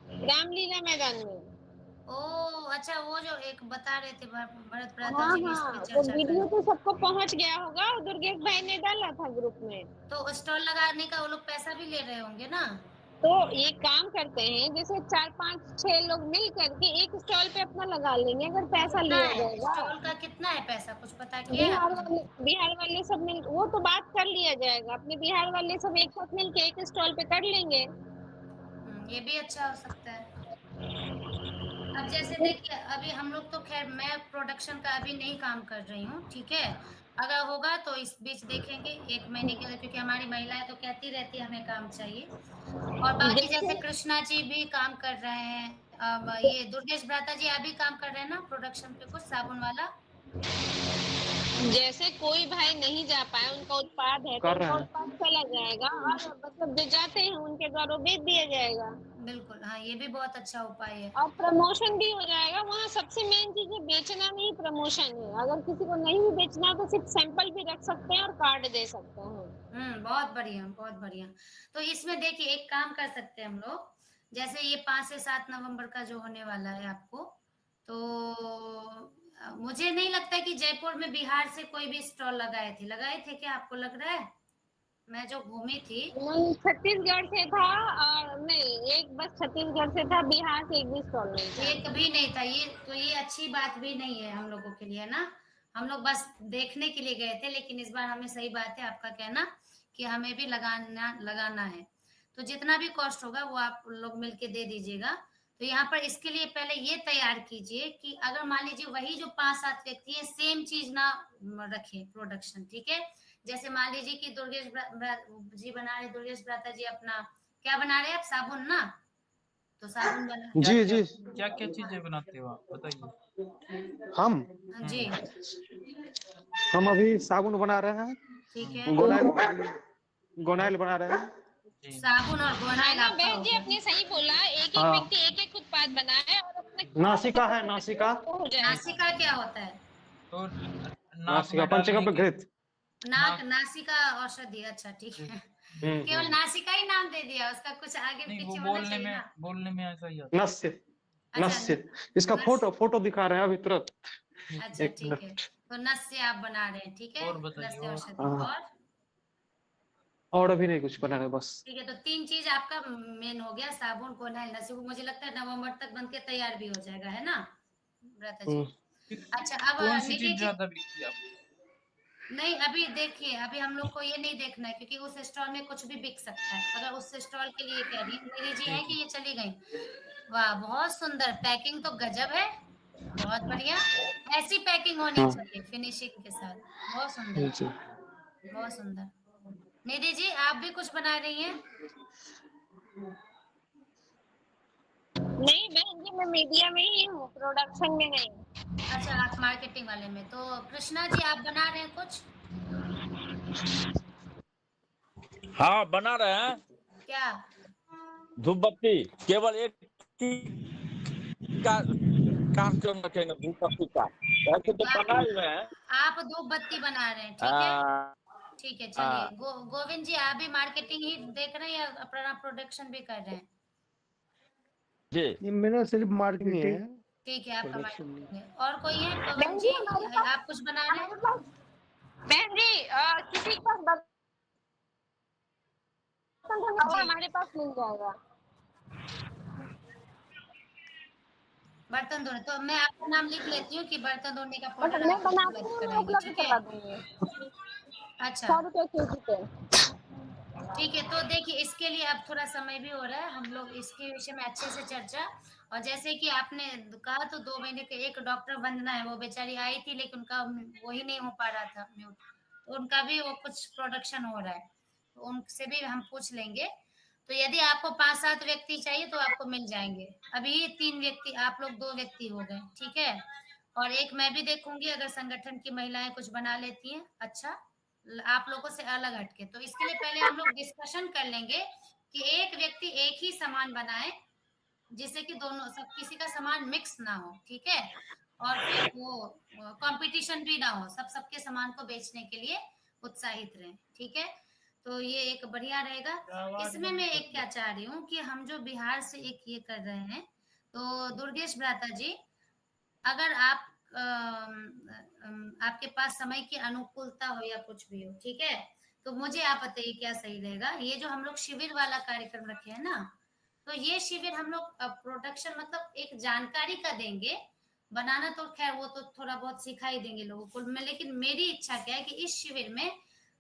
रामलीला मैदान में। ओह अच्छा, वो जो एक बता रहे थे भरत हाँ भ्राता जी भी इस पे हाँ, वो चर्चा वीडियो कर। तो सबको पहुंच गया होगा, और दुर्गेश भाई ने डाला था ग्रुप में। तो स्टॉल लगाने का वो लोग पैसा भी ले रहे होंगे ना? तो ये काम करते हैं, जैसे 4 5 6 लोग मिल करके एक स्टॉल पे अपना लगा लेंगे, अगर पैसा कितना लिया है जाएगा। स्टॉल का, कितना है पैसा, कुछ पता किया आपने? बिहार वाले सब मिल, वो तो बात कर लिया जाएगा, अपने बिहार वाले सब एक साथ मिल के एक स्टॉल पे कर लेंगे। ये भी अच्छा हो सकता है। अब जैसे देखिए, अभी हम लोग तो खैर मैं प्रोडक्शन का अभी नहीं काम कर रही हूँ, ठीक है? अगर होगा तो इस बीच देखेंगे 1 महीने के लिए, क्योंकि हमारी महिलाएं तो कहती रहती है हमें काम चाहिए। और बाकी जैसे जैसे कृष्णा जी भी काम कर रहे हैं, अब ये दुर्गेश भ्राता जी अभी काम कर रहे हैं ना प्रोडक्शन पे कुछ साबुन वाला। जैसे कोई भाई नहीं जा पाए, उनका उत्पाद है तो कर रहे उनका हैं। उत्पाद चला जाएगा, और मतलब जो जाते हैं उनके द्वारा बेच दिया जाएगा, बिल्कुल, हाँ ये भी बहुत अच्छा उपाय है। और प्रमोशन भी हो जाएगा। वहाँ सबसे मेन चीज है बेचना नहीं, प्रमोशन है। अगर किसी को नहीं भी बेचना तो सिर्फ सैंपल भी रख सकते हैं और कार्ड दे सकते हैं। बहुत बढ़िया, बहुत बढ़िया। तो इसमें देखिए एक काम कर सकते हैं हम लोग, जैसे ये 5 से 7 नवंबर का जो होने वाला है आपको, तो मुझे नहीं लगता है कि जयपुर में बिहार से कोई भी स्टॉल लगाए थे क्या, आपको लग रहा है? मैं जो घूमी थी, नहीं, छत्तीसगढ़ से था, और नहीं, एक बस छत्तीसगढ़ से था, बिहार से एक भी स्टॉल नहीं था। एक भी नहीं था। ये तो ये अच्छी बात भी नहीं है हम लोगों के लिए ना। हम लोग बस देखने के लिए गए थे, लेकिन इस बार हमें, सही बात है आपका कहना, कि हमें भी लगाना लगाना है। तो जितना भी कॉस्ट होगा वो आप लोग मिलके दे दीजिएगा। तो यहाँ पर इसके लिए पहले ये तैयार कीजिए कि अगर मान लीजिए वही जो 5-7 व्यक्ति है सेम चीज ना रखे प्रोडक्शन, ठीक है? जैसे मान लीजिए कि जी बना रहे, दुर्गेश भ्राता जी अपना क्या बना रहे हैं आप, साबुन ना? तो साबुन बना। जी जी। क्या क्या चीजें बनाते हो आप बताइए। हम जी हम अभी साबुन बना रहे हैं, ठीक है। गोनाइल बना रहे हैं। जी साबुन और हाँ गोनाइल ना, आपका बहन हो जी गया। आपने सही बोला, एक एक हाँ। व्यक्ति एक एक उत्पाद बनाए और अपने नासिका है, नासिका। हो जाएगा। नासिका क्या होता है? तो नाक नासिका में डालने के पंचगव्य नासिका औषधि, अच्छा ठीक है। केवल हम्म। नासिका ही नाम दे दिया, उसका कुछ आगे नहीं, वो पीछे होना चाहिए ना। बोलने में ऐसा ही आता नस्य, अच्छा नस्य। इसका नस फोटो दिखा रहे हैं अभी तुरंत। अच्छा एक ठीक है। मिनट। तो नस्य आप बना रहे हैं, ठीक है। है? और बताइए नस्य और औषधि हाँ, और और अभी नहीं कुछ बना रहे बस। ठीक है। तो 3 चीज आपका मेन हो गया, साबुन गोनाइल नस्य। वो मुझे लगता है नवंबर तक बन के तैयार भी हो जाएगा, है ना व्रता जी? हम्म। अच्छा अब कौन सी निधि चीज जी, ज्यादा बिकती है आप? नहीं अभी देखिए, अभी हम लोग को ये नहीं देखना है, क्योंकि उस स्टॉल में कुछ भी बिक सकता है। अगर उस स्टॉल के लिए कह रही है मेरी जी, है ठीक कि है। ये चली गई? वाह बहुत सुंदर पैकिंग, तो गजब है, बहुत बढ़िया। ऐसी पैकिंग होनी हाँ चाहिए फिनिशिंग के साथ, बहुत सुंदर, जी। बहुत सुंदर। निधि जी आप भी कुछ बना रही हैं? नहीं बहन जी, मैं मीडिया में ही हूँ, प्रोडक्शन में नहीं। अच्छा आप मार्केटिंग वाले में। तो कृष्णा जी आप बना रहे हैं कुछ? हाँ बना रहे हैं। क्या? धूप बत्ती केवल एक का क्यों रखेंगे, धूप बत्ती का वैसे तो बना ही हुए हैं। आप धूप बत्ती बना रहे हैं, ठीक है? ठीक है चलिए। गोविंद जी आप भी मार्केटिंग ही देख रहे हैं या अपना प्रोडक्शन भी कर रहे हैं? जी ये मेरा सिर्फ मार्केटिंग है। ठीक है आपका प्रोडक्शन नहीं। मार्केटिंग है। और कोई है पवन बहन जी, जी हमारे पास, आप कुछ बना रहे हैं? बहन जी किसी के पास बर्तन धोने जी हमारे पास मिल जाएगा। बर्तन धोने, तो मैं आपका नाम लिख लेती हूँ कि बर्तन धोने का बट पाउडर मैं आप बनाती उपलब्ध हूँ, मैं कराएंगे, उपलब्ध ठीक है? करवा दूंगी अच्छा 100 रुपए केजी पे। ठीक है। तो देखिए इसके लिए अब थोड़ा समय भी हो रहा है, हम लोग इसके विषय में अच्छे से चर्चा। और जैसे कि आपने कहा, तो 2 महीने के एक डॉक्टर वंदना है, वो बेचारी आई थी लेकिन उनका वही नहीं हो पा रहा था म्यूट, तो उनका भी वो कुछ प्रोडक्शन हो रहा है, तो उनसे भी हम पूछ लेंगे। तो यदि आपको 5-7 व्यक्ति चाहिए तो आपको मिल जाएंगे। अभी 3 व्यक्ति, आप लोग 2 व्यक्ति हो गए, ठीक है? और एक मैं भी देखूंगी, अगर संगठन की महिलाएं कुछ बना लेती हैं अच्छा, आप लोगों से अलग हटके। तो इसके लिए पहले हम लोग डिस्कशन कर लेंगे कि एक व्यक्ति एक ही सामान बनाए, जिससे कि दोनों सब किसी का सामान मिक्स ना हो, ठीक है। और फिर वो कंपटीशन भी ना हो, सब सबके सामान को बेचने के लिए उत्साहित रहें, ठीक है। तो ये एक बढ़िया रहेगा। इसमें मैं एक क्या चाह रही हूँ कि हम जो बिहार से एक ये कर रहे हैं, तो दुर्गेश भ्राता जी, अगर आप आपके पास समय की अनुकूलता हो या कुछ भी हो, ठीक है, तो मुझे आप बताइए क्या सही रहेगा। ये जो हम लोग शिविर वाला कार्यक्रम रखे हैं ना, तो ये शिविर हम लोग प्रोडक्शन मतलब एक जानकारी का देंगे, बनाना तो खैर वो तो थोड़ा बहुत सिखा ही देंगे लोगों को, मैं लेकिन मेरी इच्छा क्या है कि इस शिविर में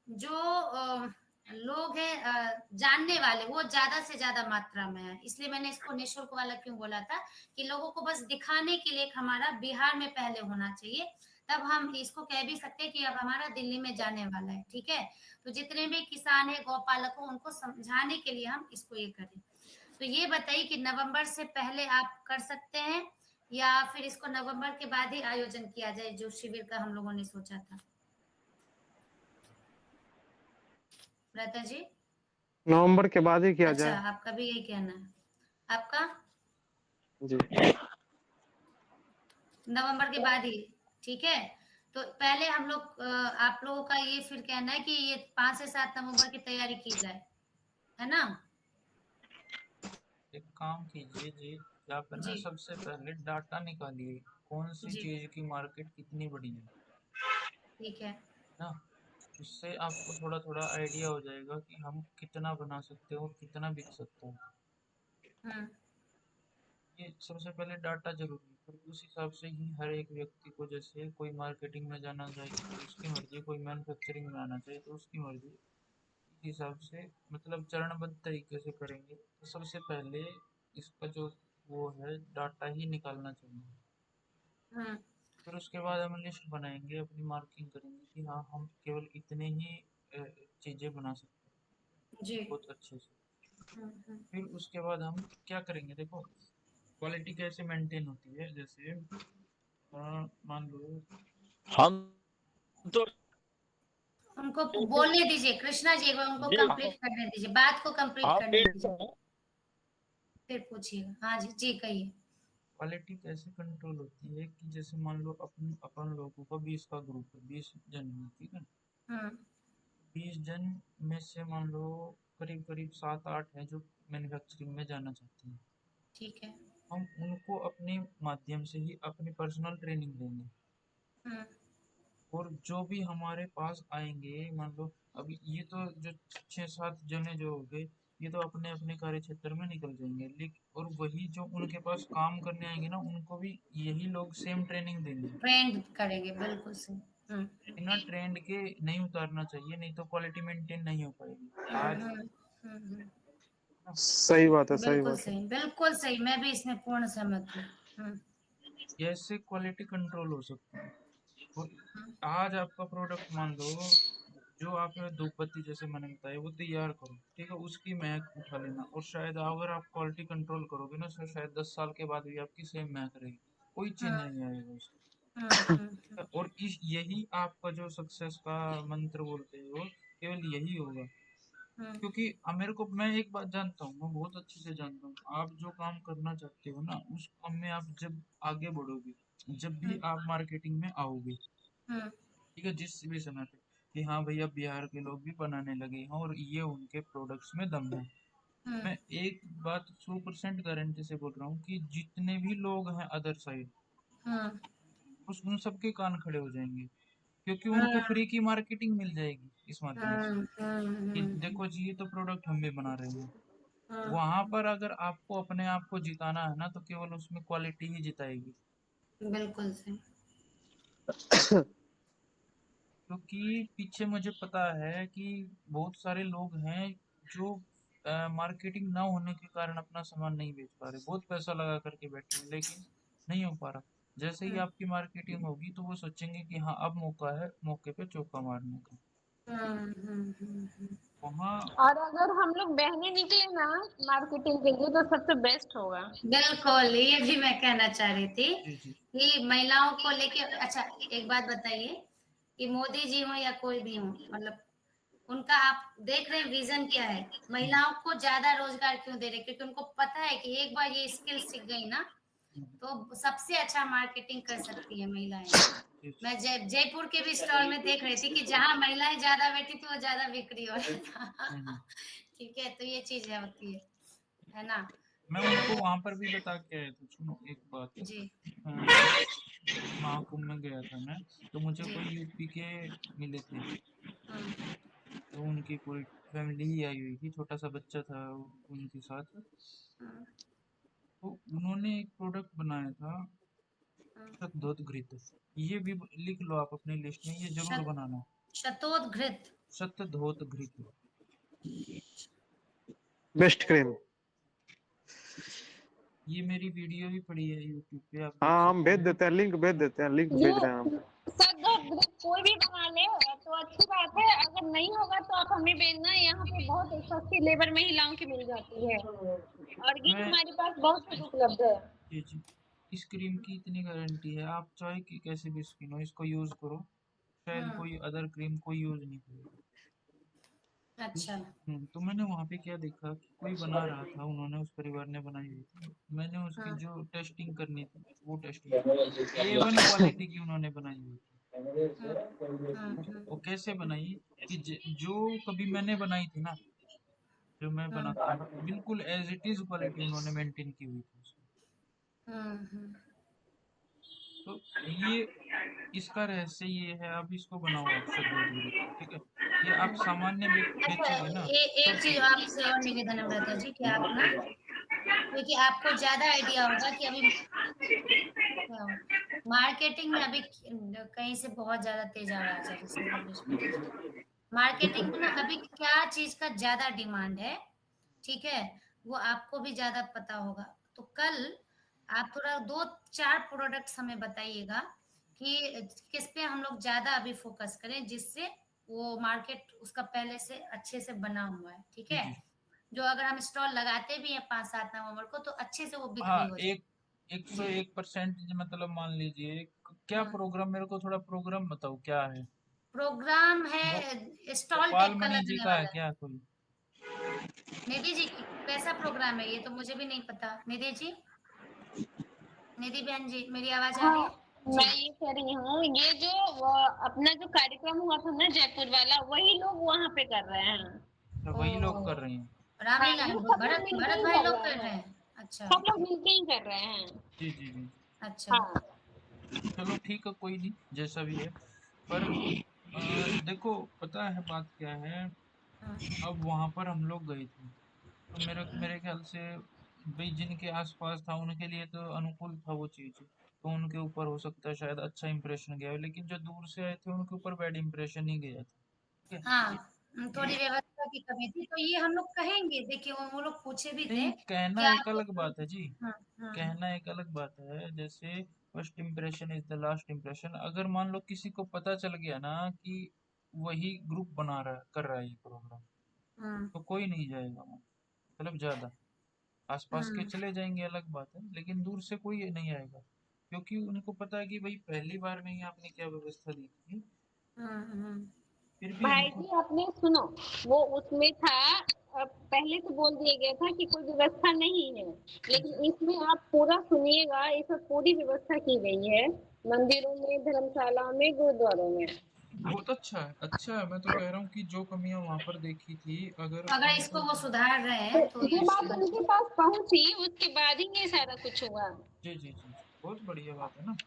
जो लोग हैं जानने वाले, वो ज्यादा से ज्यादा मात्रा में है। इसलिए मैंने इसको निःशुल्क वाला क्यों बोला था कि लोगों को बस दिखाने के लिए हमारा बिहार में पहले होना चाहिए, तब हम इसको कह भी सकते हैं कि अब हमारा दिल्ली में जाने वाला है, ठीक है। तो जितने भी किसान है, गौपालक हो, उनको समझाने के लिए हम इसको ये करें। तो ये बताइए कि नवंबर से पहले आप कर सकते हैं या फिर इसको नवंबर के बाद ही आयोजन किया जाए, जो शिविर का हम लोगों ने सोचा था। लता जी, नवंबर के बाद ही किया अच्छा जाए। आपका भी यही कहना है, आपका जी नवंबर के बाद ही, ठीक है। तो पहले हम लोग आप लोगों का ये फिर कहना है कि ये 5 से 7 नवंबर की तैयारी की जाए, है ना। एक काम कीजिए जी, क्या करना है, जी सबसे पहले डाटा निकालिए कौन सी जी चीज की मार्केट कितनी बड़ी है ठीक है। ना। उससे आपको थोड़ा थोड़ा आइडिया हो जाएगा कि हम कितना बना सकते हैं और कितना बिक सकता है। हम्म ये सबसे पहले डाटा जरूरी है, फिर उस हिसाब से ही हर एक व्यक्ति को, जैसे कोई मार्केटिंग में जाना चाहिए तो उसकी मर्जी, कोई मैन्युफैक्चरिंग में आना चाहिए तो उसकी मर्जी, इस हिसाब से मतलब चरणबद्ध तरीके से करेंगे। तो सबसे पहले इसका जो वो है डाटा ही निकालना चाहिए। हम्म फिर उसके बाद हम लिस्ट बनाएंगे, अपनी मार्किंग करेंगे कि हाँ हम केवल इतने ही चीज़ें बना सकते हैं जी बहुत अच्छे से। हम्म फिर उसके बाद हम क्या करेंगे, देखो क्वालिटी कैसे मेंटेन होती है, जैसे मान लो हम तो उनको बोलने दीजिए, कृष्णा जी, एक बार उनको जी कंप्लीट करने दीजिए, बात को कंप्लीट हम करने दीजिए, फिर पूछिएगा। हाँ जी जी कहिए। क्वालिटी कैसे कंट्रोल होती है कि जैसे मान लो अपन लोगों का 20 का ग्रुप है, 20 जन है, ठीक है। हम्म 20 जन में से मान लो करीब करीब 7-8 हैं जो मैन्युफैक्चरिंग में जाना चाहते हैं। ठीक है। हम उनको अपने माध्यम से ही अपनी पर्सनल ट्रेनिंग देंगे, हम्म और जो भी हमारे पास आएंगे, मान लो अभी ये तो जो 6-7 जने जो हो गए, ये तो अपने अपने कार्य क्षेत्र में निकल जाएंगे, लेकिन और वही जो उनके पास काम करने आएंगे ना, उनको भी यही लोग सेम ट्रेनिंग देंगे। ट्रेंड करेंगे, बिल्कुल सही। बिना ट्रेंड के नहीं उतारना चाहिए, नहीं तो क्वालिटी मेंटेन नहीं हो पाएगी आज हम्म ना। सही बात है, सही बिल्कुल बात है। सही, बिल्कुल सही, मैं भी इसमें पूर्ण सहमत हूँ। ऐसे क्वालिटी कंट्रोल हो सकती है। और आज आपका प्रोडक्ट मान लो, जो आप धूपबत्ती जैसे मैंने बताया वो तैयार करो, ठीक है, उसकी महक उठा लेना, और शायद अगर आप क्वालिटी कंट्रोल करोगे ना, तो शायद 10 साल के बाद भी आपकी सेम महक रहेगी, कोई चेंज हम्म नहीं आएगा उसमें। हम्म और इस यही आपका जो सक्सेस का मंत्र बोलते हो, केवल यही होगा। हम्म क्योंकि मेरे को, मैं एक बात जानता हूँ, मैं बहुत अच्छे से जानता हूँ, आप जो काम करना चाहते हो ना, उस काम में आप जब आगे बढ़ोगे, जब भी हम्म आप मार्केटिंग में आओगे, हम्म ठीक है, जिस भी समय पे कि हाँ भैया बिहार के लोग भी बनाने लगे हैं और ये उनके प्रोडक्ट्स में दम है, हम्म मैं एक बात 100% गारंटी से बोल रहा हूँ कि जितने भी लोग हैं अदर साइड, हम्म उस उन सबके कान खड़े हो जाएंगे, क्योंकि उनको हम्म फ्री की मार्केटिंग मिल जाएगी इस माध्यम से कि हम्म देखो जी ये तो प्रोडक्ट हम भी बना रहे हैं। वहां हम्म पर अगर आपको अपने आप को जिताना है ना, तो केवल उसमें क्वालिटी ही जिताएगी, बिल्कुल सही। क्योंकि पीछे मुझे पता है कि बहुत सारे लोग हैं जो मार्केटिंग ना होने के कारण अपना सामान नहीं बेच पा रहे, बहुत पैसा लगा करके बैठे हैं लेकिन नहीं हो पा रहा। जैसे ही हम्म आपकी मार्केटिंग होगी तो वो सोचेंगे कि हाँ अब मौका है, मौके पे चौका मारने का। वहाँ और अगर हम लोग बहने निकले ना मार्केटिंग के लिए तो सबसे बेस्ट होगा। बिल्कुल, ये भी मैं कहना चाह रही थी जी जी कि महिलाओं को लेके। अच्छा एक बात बताइए कि मोदी जी हो या कोई भी हो, मतलब उनका आप देख रहे हैं विजन क्या है, महिलाओं को ज्यादा रोजगार क्यों दे रहे हैं, क्योंकि उनको पता है कि एक बार ये स्किल सीख गई ना तो सबसे अच्छा मार्केटिंग कर सकती है महिलाएं। मैं जयपुर के भी स्टॉल में देख रही थी कि जहाँ महिलाएं ज्यादा बैठी थी वो ज्यादा बिक्री हो रहा था। ठीक है, तो ये चीजें होती है ना। मैं उनको वहां पर भी बता के आया था। सुनो एक बात, जी महाकुंभ में गया था मैं, तो मुझे जी। कोई यूपी के मिले थे, हम्म, तो उनकी पूरी फैमिली ही आई हुई थी, छोटा सा बच्चा था उनके साथ। हम्म, तो उन्होंने एक प्रोडक्ट बनाया था, हम्म। शतधोत, ये भी लिख लो आप अपनी लिस्ट में, ये जरूर शत- बनाना। शतोदघृत। शतधोत, बेस्ट क्रीम। ये मेरी वीडियो भी पड़ी है यूट्यूब पे, आप देख हाँ हम सकते भेज हो। देते हैं, लिंक भेज देते हैं, लिंक ये भेज रहे हैं हम। सब कोई भी बना ले तो अच्छी बात है, अगर नहीं होगा तो आप हमें भेजना। यहाँ पे बहुत सस्ती लेबर महिलाओं की मिल जाती है और ये मैं हमारे पास बहुत कुछ उपलब्ध है। जी, इस क्रीम की इतनी गारंटी है, आप चाहे कि कैसे भी स्किन हो, इसको यूज करो, शायद कोई अदर क्रीम कोई यूज नहीं करेगा। अच्छा। तो मैंने वहाँ पे क्या देखा कि कोई बना रहा था, उन्होंने उस परिवार ने बनाई हुई थी, मैंने उसकी जो टेस्टिंग करनी थी वो टेस्टिंग की, A1 क्वालिटी की उन्होंने बनाई हुई थी। वो कैसे बनाई कि जो कभी मैंने बनाई थी ना, जो मैं बनाता हूँ बिल्कुल एज इट इज क्वालिटी उन्होंने मेंटेन की हुई थी उसकी। तो ये इसका रहस्य ये है, अब इसको बनाओ आप शतधोत, ठीक है, ये आप सामान्य अच्छा, बेचोगे ना तो एक चीज आपसे और निवेदन है अमृता जी कि आप ना, क्योंकि आपको ज्यादा आइडिया होगा कि अभी मार्केटिंग में अभी कहीं से बहुत ज्यादा तेज आवाज है, जैसे मार्केटिंग में ना अभी क्या चीज का ज्यादा डिमांड है, ठीक है, वो आपको भी ज्यादा पता होगा। तो कल आप थोड़ा 2-4 प्रोडक्ट्स हमें बताइएगा कि किस पे हम लोग ज्यादा अभी फोकस करें, जिससे वो मार्केट उसका पहले से अच्छे से बना हुआ है, ठीक है, जी। जो अगर हम स्टॉल लगाते भी हैं 5-7 नवंबर को तो अच्छे से वो बिक्री हाँ, हो जाए। 101% मतलब मान लीजिए, क्या हाँ, प्रोग्राम, मेरे को थोड़ा प्रोग्राम बताओ क्या है। प्रोग्राम गो, है स्टॉल गोपाल टाइप का मणि जी लगने का है वाला है। क्या कोई? निधि जी कैसा प्रोग्राम है, ये तो मुझे भी नहीं पता। निधि जी, निधि बहन जी, मेरी आवाज आ रही हाँ, है मैं जी? ये कह रही हूँ, ये जो अपना जो कार्यक्रम हुआ था ना जयपुर वाला, वही लोग वहाँ पे कर रहे हैं। तो ओ, वही लोग कर रहे हैं। हाँ, रामलीला ये है, सब लोग भरत मिलके भरत ही भाई कर लोग रहे कर रहे हैं, हैं। अच्छा सब लोग मिलके ही कर रहे हैं। जी। अच्छा। हाँ, चलो ठीक है, कोई नहीं, जैसा भी है। पर देखो, पता है बात क्या है, हाँ, अब वहां पर हम लोग गए थे, तो मेरे मेरे ख्याल से भाई जिनके आसपास था उनके लिए तो अनुकूल था वो चीज, तो उनके ऊपर हो सकता है शायद अच्छा इंप्रेशन गया हो, लेकिन जो दूर से आए थे उनके ऊपर बैड इंप्रेशन ही गया था, ठीक है। हाँ, थोड़ी व्यवस्था की कमी थी, तो ये हम लोग कहेंगे। देखिए वो लोग पूछे भी थे नहीं, कि कहना एक आप अलग बात है जी, हाँ, हाँ, कहना एक अलग बात है, जैसे first impression is the last impression. अगर मान लो किसी को पता चल गया ना कि वही ग्रुप बना रहा है, कर रहा है ये प्रोग्राम, हाँ, तो कोई नहीं जाएगा वहाँ, मतलब ज्यादा आसपास के हाँ, चले जाएंगे अलग बात है, लेकिन दूर से कोई नहीं आएगा, क्योंकि उनको पता है कि भाई पहली बार में ही आपने क्या व्यवस्था दी थी, हाँ, हाँ, फिर भी भाई हमको। जी आपने सुनो, वो उसमें था, पहले से बोल दिया गया था कि कोई व्यवस्था नहीं है, लेकिन इसमें आप पूरा सुनिएगा, इसमें पूरी व्यवस्था की गई है, मंदिरों में, धर्मशाला में, गुरुद्वारों में। बहुत अच्छा है, अच्छा है, मैं तो कह रहा हूँ कि जो कमियां वहां पर देखी थी, अगर अगर इसको उनको। वो सुधार रहे तो हैं तो ये ये अच्छी बात बात उनके पास पहुंची, उसके बाद ही ये सारा कुछ हुआ। जी, बहुत बढ़िया बात है ना, है।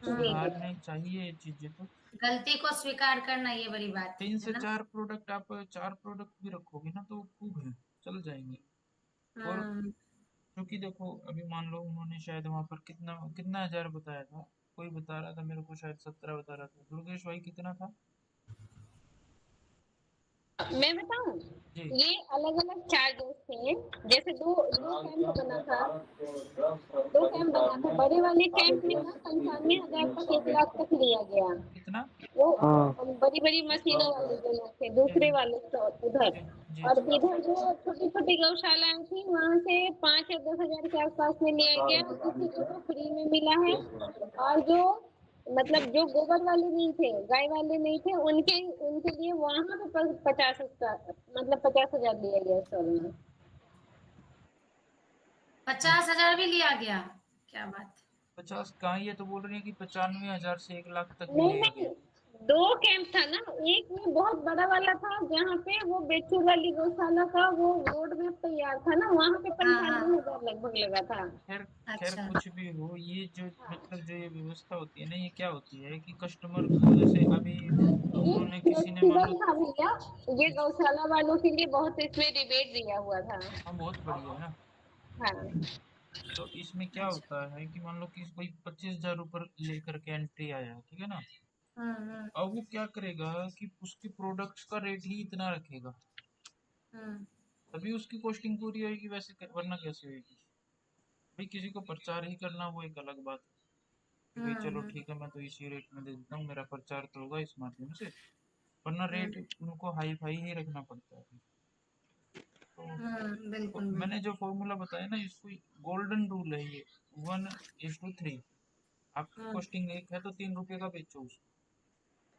जी जी। सुधारने चाहिए ये चीजें तो। गलती को स्वीकार करना ये बड़ी बात तीन है से ना। चार प्रोडक्ट आप 4 प्रोडक्ट भी रखोगे ना तो खूब है, चल जाएंगे। और हम्म, क्योंकि देखो, अभी मान लो उन्होंने शायद वहां पर कितना कितना हजार बताया था, कोई बता रहा था मेरे को, शायद 17 बता रहा था, दुर्गेश भाई कितना था? मैं बताऊं, जी। ये अलग अलग चार्जेस थे, जैसे दो दो कैंप बना था, 2 कैंप बना था, बड़े वाले कैंप में ना 95,000 तक, 1 लाख तक लिया गया। कितना? वो हाँ बड़ी बड़ी मशीनों वाले जो लोग थे, जी दूसरे वाले उधर, जी और जी इधर जो छोटी छोटी गौशालाएं थी वहां से 5 या 10 हजार के आसपास में लिया गया, किसी को तो फ्री में मिला है, और जो मतलब जो गोबर वाले नहीं थे, गाय वाले नहीं थे, उनके उनके लिए वहां पे 50,000 लिया गया स्टॉल में। 50,000 भी लिया गया? क्या बात है। 50 कहाँ, ये तो बोल रही है कि 95,000 से 1 लाख तक भी नहीं लिया नहीं, गया। 2 कैंप था ना, एक में बहुत बड़ा वाला था जहाँ पे वो बेचूर वाली गौशाला का वो रोड मैप तैयार था ना, वहाँ पे हाँ हाँ 95,000 लगभग लगा था। खैर खैर अच्छा। कुछ भी हो, ये जो मतलब जो ये व्यवस्था होती है ना, ये क्या होती है कि कस्टमर को जैसे अभी ये उन्होंने किसी ने मान फ्लेक्सिबल लो, था भैया, ये गौशाला वालों के लिए बहुत इसमें रिबेट दिया हुआ था। हाँ बहुत बढ़िया है। हाँ तो इसमें क्या अच्छा। होता है कि मान लो कि कोई 25,000 ऊपर लेकर के एंट्री आया, ठीक है ना, हम्म। अब वो क्या करेगा कि उसके प्रोडक्ट्स का रेट ही इतना रखेगा, हम्म। तभी उसकी कॉस्टिंग पूरी होगी, वैसे वरना कैसे होगी। भाई किसी को प्रचार ही करना वो एक अलग बात है कि भाई चलो हम्म। ठीक है, मैं तो इसी रेट में दे देता हूँ, मेरा प्रचार तो होगा इस माध्यम से, वरना रेट उनको हाई फाई ही रखना पड़ता है। तो बिल्कुल मैंने बिल्कुल। जो फॉर्मूला बताया ना, इसको गोल्डन रूल है ये, 1:3। आपकी हम्म। कॉस्टिंग एक है तो 3 रुपए का बेचो उसको,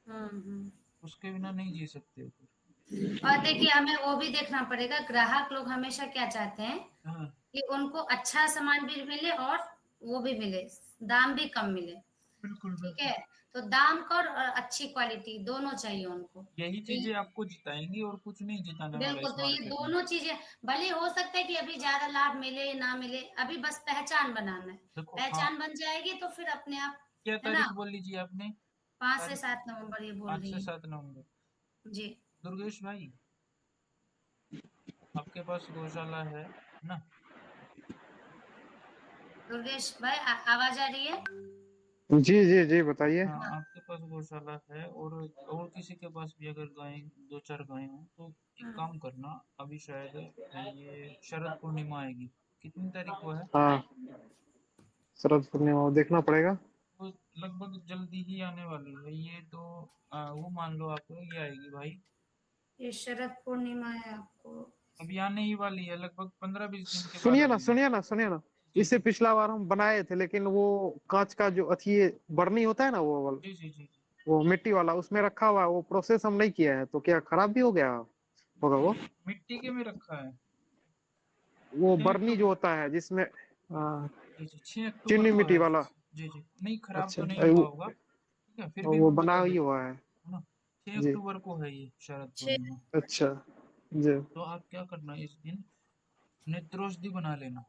हम्म। उसके बिना नहीं जी सकते हो फिर। और देखिए हमें वो भी देखना पड़ेगा, ग्राहक लोग हमेशा क्या चाहते हैं हाँ कि उनको अच्छा सामान भी मिले और वो भी मिले, दाम भी कम मिले। बिल्कुल ठीक बिल्कुल, है, तो दाम का और अच्छी क्वालिटी दोनों चाहिए उनको। यही तो चीजें आपको जिताएंगी और कुछ नहीं जिताने वाला बिल्कुल, इस तो ये मार्केट में। दोनों चीजें, भले हो सकता है कि अभी ज्यादा लाभ मिले ना मिले, अभी बस पहचान बनाना है। देखो हाँ, पहचान बन जाएगी तो फिर अपने आप, क्या है ना। तारीख बोल लीजिए आपने? 5 से 7 नवंबर ये बोल पाँच रही से है। सात नवंबर जी। दुर्गेश भाई, आपके पास गौशाला है ना? दुर्गेश भाई आवाज आ रही है? जी जी जी बताइए। हाँ हाँ। आपके पास गौशाला है, और किसी के पास भी अगर गाय, 2-4 गाय हो तो एक हम्म। काम करना, अभी शायद ये शरद पूर्णिमा आएगी, कितनी तारीख को है? हाँ, शरद पूर्णिमा देखना पड़ेगा। वो लगभग जल्दी ही आने वाली है ये तो, वो मान लो आप ये आएगी भाई, ये शरद पूर्णिमा है आपको? अभी आने ही वाली है, लगभग 15-20 दिन के बाद सुनिए ना आएगी। सुनिए ना सुनिए ना, जी इससे जी पिछला बार हम बनाए थे, लेकिन वो कांच का जो अथी बर्नी होता है ना, वो वाला, जी जी जी जी। वो मिट्टी वाला उसमें रखा हुआ है, वो प्रोसेस हम नहीं किया है, तो क्या खराब भी हो गया होगा वो? मिट्टी के में रखा है। वो 6 बर्नी जो अक्टूबर होता है जिसमें जी जी 6 अक्टूबर चीनी को मिट्टी है। वाला। जी जी, नहीं खराब अच्छा, तो नहीं हुआ होगा, ठीक है, फिर भी वो मैं बना बता ही देता हुआ हूँ, है। है ना। छह जी। अक्टूबर को है ये शरद छः। पूर्णिमा। अच्छा। जी तो आप क्या करना, इस दिन नेत्रोषधि बना लेना।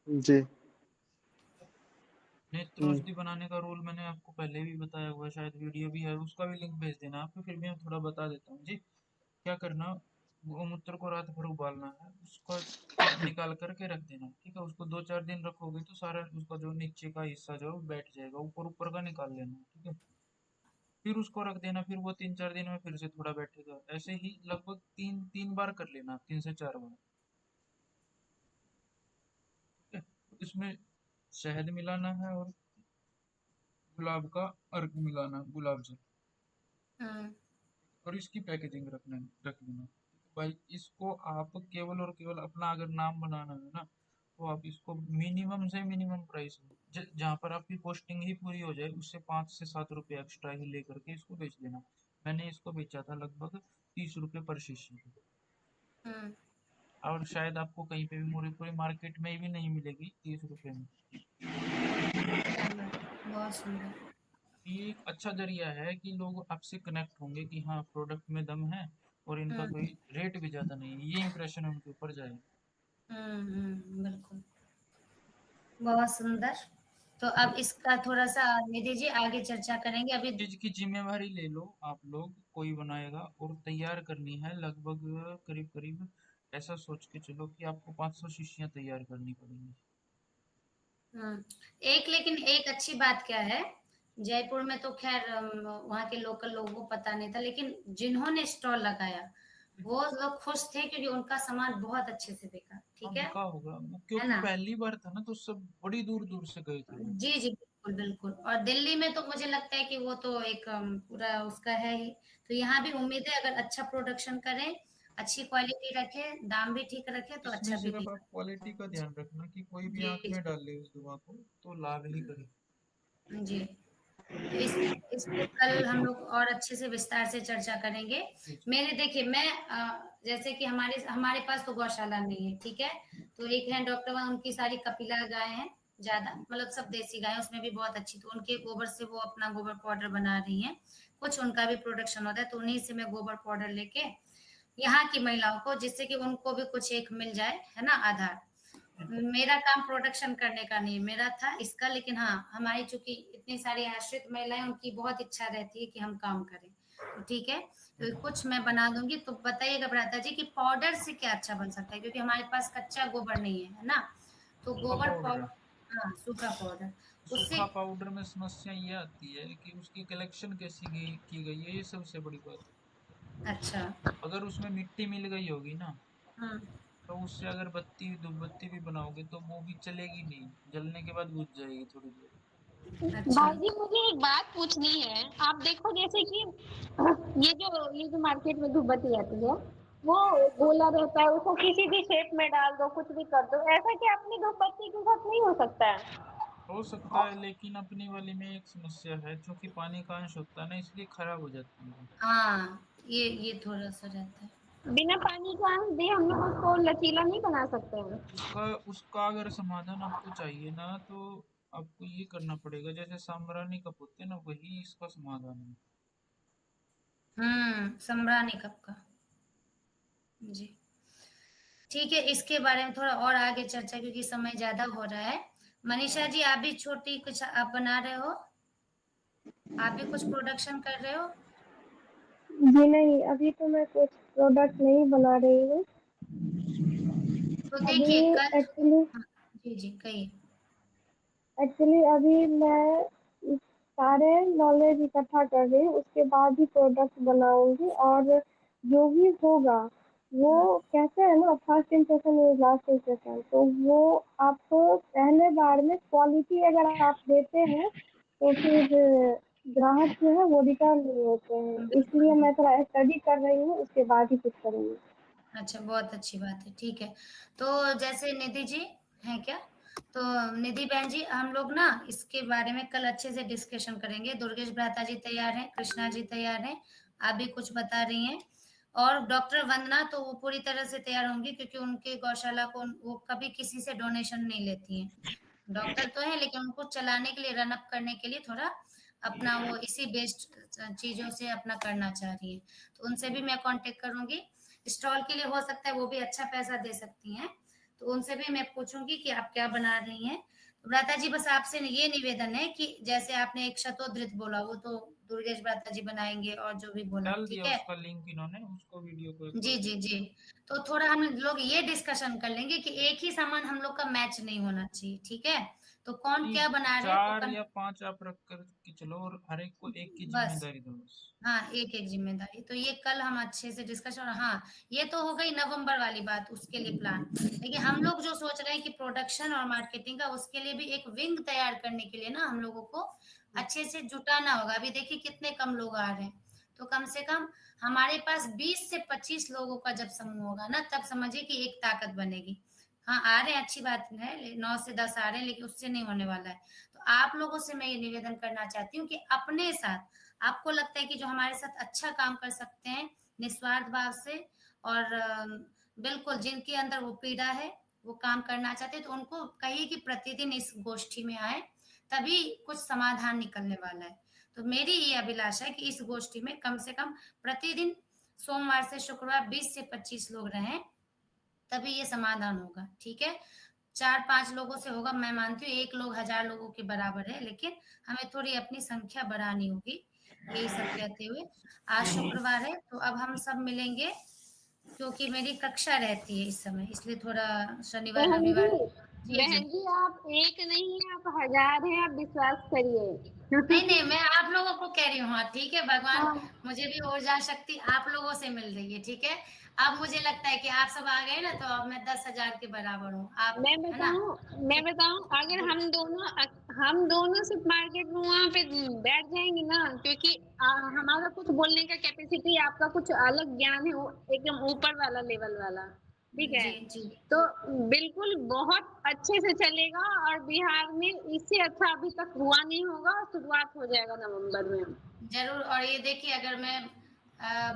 जी। हम्म, नेत्रोषधि बनाने का रूल मैंने आपको पहले भी बताया हुआ है, शायद वीडियो भी है, उसका भी लिंक भेज देना आपको, फिर भी मैं थोड़ा बता देता हूँ जी। क्या करना, गौमूत्र को रात भर उबालना है, उसका निकाल करके रख देना, ठीक है, उसको 2-4 दिन रखोगे तो सारा उसका जो नीचे का हिस्सा जो है वो बैठ जाएगा, ऊपर ऊपर का निकाल लेना, ठीक है। फिर उसको रख देना, फिर वो 3-4 दिन में फिर से थोड़ा बैठेगा, ऐसे ही लगभग 3-3 बार कर लेना, 3 से 4 बार, ठीक है। तो इसमें शहद मिलाना है और गुलाब का अर्क मिलाना, गुलाब जल, हम्म। और इसकी पैकेजिंग रख लेना भाई। इसको आप केवल और केवल अपना अगर नाम बनाना है ना, तो आप इसको मिनिमम से मिनिमम प्राइस जहाँ पर आपकी पोस्टिंग ही पूरी हो जाए, उससे 5 से 7 रुपये एक्स्ट्रा ही लेकर के इसको बेच देना। मैंने इसको बेचा था लगभग 30 रुपये पर शीशी, हम्म। और शायद आपको कहीं पे भी पूरी पूरी मार्केट में भी नहीं मिलेगी 30 रुपये में। चलो, बहुत सुंदर। ये एक अच्छा जरिया है कि लोग आपसे कनेक्ट होंगे कि हाँ प्रोडक्ट में दम है, और इनका हम्म। कोई रेट भी ज़्यादा नहीं है, ये इंप्रेशन उनके ऊपर जाएगा। बिल्कुल, बहुत सुंदर। तो अब इसका थोड़ा सा आगे दीजिए, आगे चर्चा करेंगे अभी। चीज की जिम्मेवारी ले लो आप लोग, कोई बनाएगा और तैयार करनी है लगभग करीब करीब, ऐसा सोच के चलो कि आपको 500 शीशियां तैयार करनी पड़ेंगी। हम्म। एक लेकिन एक अच्छी बात क्या है, जयपुर में तो खैर वहाँ के लोकल लोगों को पता नहीं था, लेकिन जिन्होंने स्टॉल लगाया वो लोग खुश थे क्योंकि उनका सामान बहुत अच्छे से बिका। हाँ ठीक बिका होगा, है क्योंकि ना। पहली बार था ना, तो सब बड़ी दूर दूर से गए थे लोग। जी जी बिल्कुल बिल्कुल। और दिल्ली में तो मुझे लगता है कि वो तो एक पूरा उसका है ही। तो यहाँ भी उम्मीद है अगर अच्छा प्रोडक्शन करें, अच्छी क्वालिटी रखे, दाम भी ठीक रखे तो इसमें अच्छा सिर्फ आप बिकेगा। क्वालिटी का ध्यान रखना कि कोई भी जी आंख में जी डाल ले उस दवा को तो लाभ ही करे। जी। तो इस पे कल हम लोग और अच्छे से विस्तार से चर्चा करेंगे। मेरे देखिए मैं जैसे कि हमारे पास तो गौशाला नहीं है, ठीक है? तो एक है डॉक्टर वहाँ, उनकी सारी कपिला गाय हैं ज़्यादा, मतलब सब देसी गाय हैं, उसमें भी बहुत अच्छी, तो उनके गोबर से वो अपना गोबर पाउडर बना रही हैं। कुछ उनका भी प्रोडक्शन होता है, तो उन्हीं से मैं गोबर पाउडर लेके यहाँ की महिलाओं को, जिससे कि उनको भी कुछ एक मिल जाए, है ना, आधार। मेरा काम प्रोडक्शन करने का नहीं, मेरा था इसका, लेकिन हाँ, हमारी चूंकि इतनी सारी आश्रित महिलाएं, उनकी बहुत इच्छा रहती है कि हम काम करें, तो ठीक है, तो कुछ मैं बना दूंगी। तो बताइएगा भ्राता जी कि पाउडर से क्या अच्छा बन सकता है, क्योंकि हमारे पास कच्चा गोबर नहीं है ना, तो सूखा गोबर पाउडर है। हाँ, सूखा पाउडर उससे। सूखा पाउडर में समस्या ये आती है कि उसकी कलेक्शन कैसी की गई है, ये सबसे बड़ी बात है। अच्छा। अगर उसमें मिट्टी मिल गई होगी ना, हम्म। तो उससे अगर बत्ती धूपबत्ती भी बनाओगे तो वो भी चलेगी नहीं, जलने के बाद बुझ जाएगी थोड़ी देर। अच्छा। भाई जी मुझे एक बात पूछनी है। आप देखो जैसे कि ये जो मार्केट में धूपबत्ती आती है, वो गोला रहता है, उसको किसी भी शेप में डाल दो, कुछ भी कर दो, ऐसा कि अपनी धूपबत्ती के साथ नहीं हो सकता है? हो सकता है, लेकिन अपनी वाली में एक समस्या है, क्योंकि पानी का अंश होता है ना, इसलिए खराब हो जाती है। हाँ, ये थोड़ा सा रहता है। बिना पानी का अंश दिए हम लोग उसको लचीला नहीं बना सकते हैं। उसका उसका अगर समाधान आपको चाहिए ना, तो आपको ये करना पड़ेगा, जैसे साम्रानी कप होते हैं ना, वही इसका समाधान है। सम्रानी कप का। जी। ठीक है, इसके बारे में थोड़ा और आगे चर्चा, क्योंकि समय ज्यादा हो रहा है। मनीषा जी, आप भी छोटी कुछ आप बना रहे हो? आप भी कुछ प्रोडक्शन कर रहे हो? जी नहीं, अभी तो मैं कुछ प्रोडक्ट नहीं बना रही हूँ। तो अभी देखिए कल। एक्चुअली हाँ, जी जी कहिए। एक्चुअली अभी मैं सारे नॉलेज इकट्ठा कर रही हूँ, उसके बाद ही प्रोडक्ट बनाऊंगी। और जो भी होगा वो कैसे है ना, first impression is last impression, तो वो आपको पहले बार में क्वालिटी अगर आप देते हैं तो फिर ग्राहक जो है वो रिटर्न नहीं होते हैं। इसलिए बिल्कुल। मैं थोड़ा स्टडी कर रही हूँ, उसके बाद ही कुछ करूँगी। अच्छा, बहुत अच्छी बात है, ठीक है। तो जैसे निधि जी हैं क्या? तो निधि बहन जी, हम लोग ना इसके बारे में कल अच्छे से डिस्कशन करेंगे। दुर्गेश भ्राता जी तैयार हैं, कृष्णा जी तैयार हैं, आप भी कुछ बता रही हैं, और डॉक्टर वंदना तो वो पूरी तरह से तैयार होंगी, क्योंकि उनके गौशाला को वो कभी किसी से डोनेशन नहीं लेती हैं। डॉक्टर तो है, लेकिन उनको चलाने के लिए, रन अप करने के लिए थोड़ा अपना वो इसी बेस्ड चीजों से अपना करना चाह रही है, तो उनसे भी मैं कांटेक्ट करूंगी। स्टॉल के लिए हो सकता है वो भी अच्छा पैसा दे सकती हैं, तो उनसे भी मैं पूछूंगी कि आप क्या बना रही हैं। तो भ्राता जी, बस आपसे ये निवेदन है कि जैसे आपने एक शतोधृत बोला, वो तो दुर्गेश भ्राता जी बनाएंगे, और जो भी बोला, डाल ठीक दिया है? उसका लिंक इन्होंने, उसको वीडियो को एक जी बार जी देखो। जी। तो थोड़ा हम लोग ये डिस्कशन कर लेंगे कि एक ही सामान हम लोग का मैच नहीं होना चाहिए, ठीक है? तो कौन नहीं, क्या बना रहे हैं वो 4 या 5 आप रख कर के चलो, और हर एक को एक की बस। जिम्मेदारी दो बस। हाँ, एक एक जिम्मेदारी, तो ये कल हम अच्छे से डिस्कशन। और हाँ, ये तो हो गई नवंबर वाली बात, उसके लिए प्लान। लेकिन हम लोग जो सोच रहे हैं कि प्रोडक्शन और मार्केटिंग का, उसके लिए भी एक विंग तैयार करने के लिए ना हम लोगों को अच्छे से जुटाना होगा। अभी देखिए कितने कम लोग आ रहे हैं, तो कम से कम हमारे पास 20 से 25 लोगों का जब समूह होगा ना, तब समझिए कि एक ताकत बनेगी। हाँ, आ रहे हैं, अच्छी बात है, 9 से 10 आ रहे हैं, लेकिन उससे नहीं होने वाला है। तो आप लोगों से मैं ये निवेदन करना चाहती हूँ कि अपने साथ, आपको लगता है कि जो हमारे साथ अच्छा काम कर सकते हैं निस्वार्थ भाव से, और बिल्कुल जिनके अंदर वो पीड़ा है, वो काम करना चाहते हैं, तो उनको कहिए कि प्रतिदिन इस गोष्ठी में आए, तभी कुछ समाधान निकलने वाला है। तो मेरी ये अभिलाषा है कि इस गोष्ठी में कम से कम प्रतिदिन सोमवार से शुक्रवार 20 से 25 लोग रहें, तभी ये समाधान होगा, ठीक है? 4-5 लोगों से होगा, मैं मानती हूँ 1 लोग 1000 लोगों के बराबर है, लेकिन हमें थोड़ी अपनी संख्या बढ़ानी होगी। यही सब कहते हुए आज शुक्रवार है, तो अब हम सब मिलेंगे, क्योंकि मेरी कक्षा रहती है इस समय, इसलिए थोड़ा शनिवार बहन रविवार। जी, जी जी। बहन जी आप एक नहीं, आप 1000 हैं, आप विश्वास नहीं करिए। नहीं, मैं आप लोगों को कह रही हूँ, हाँ ठीक है, भगवान हाँ, मुझे भी ऊर्जा शक्ति आप लोगों से मिल रही है, ठीक है? अब मुझे लगता है कि आप सब आ गए ना, तो अब मैं 10,000 के बराबर हूँ, आप है ना? मैं बताऊं, अगर हम दोनों सिर्फ मार्केट में वहाँ पे बैठ जाएंगे ना, क्योंकि हमारा कुछ बोलने का कैपेसिटी, आपका कुछ अलग ज्ञान है, वो एकदम ऊपर वाला लेवल वाला। ठीक है। जी जी तो बिल्कुल बहुत अच्छे से चलेगा और बिहार में इससे अच्छा अभी तक हुआ नहीं होगा, शुरुआत हो जाएगा नवंबर में। जरूर। और ये देखिए, अगर मैं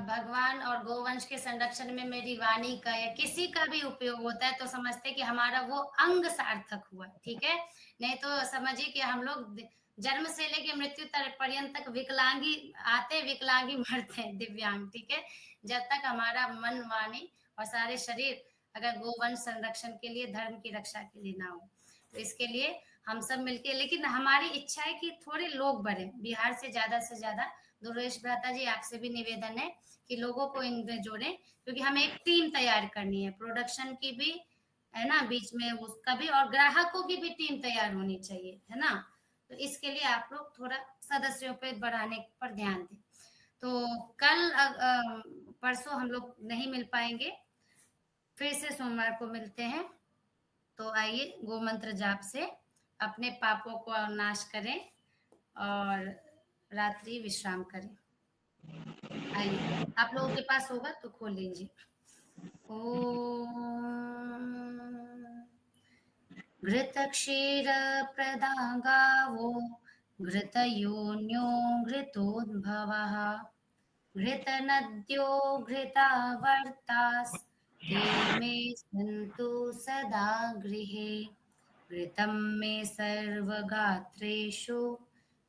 भगवान और गोवंश के संरक्षण में मेरी वाणी का या किसी का भी उपयोग होता है तो समझते कि हमारा वो अंग सार्थक हुआ, ठीक है। नहीं तो समझिए कि हम लोग जन्म से लेके मृत्यु पर्यंत तक विकलांगी आते, विकलांगी मरते हैं, दिव्यांग, ठीक है। जब तक हमारा मन, वाणी और सारे शरीर अगर गोवंश संरक्षण के लिए, धर्म की रक्षा के लिए ना हो, तो इसके लिए हम सब मिलके, लेकिन हमारी इच्छा है कि थोड़े लोग बढ़े बिहार से ज्यादा। दुर्वेश भ्राता जी, आपसे भी निवेदन है कि लोगों को इनमें जोड़ें, क्योंकि हमें एक टीम तैयार करनी है, प्रोडक्शन की भी है ना, बीच में उसका भी, और ग्राहकों की भी टीम तैयार होनी चाहिए, है ना। तो इसके लिए आप लोग थोड़ा सदस्यों पे बढ़ाने पर ध्यान दें। तो कल परसों हम लोग नहीं मिल पाएंगे, फिर से सोमवार को मिलते हैं। तो आइए गोमंत्र जाप से अपने पापों को नाश करें और रात्रि विश्राम करें। आइए, आप लोगों के पास होगा तो खोल लीजिए। ओम घृतक्षीरप्रदा गावो घृतयोन्यो घृतोद्भवः घृतनद्यो घृतावर्तास्ते मे सन्तु सदा गृहे घृतं मे सर्वगात्रेषु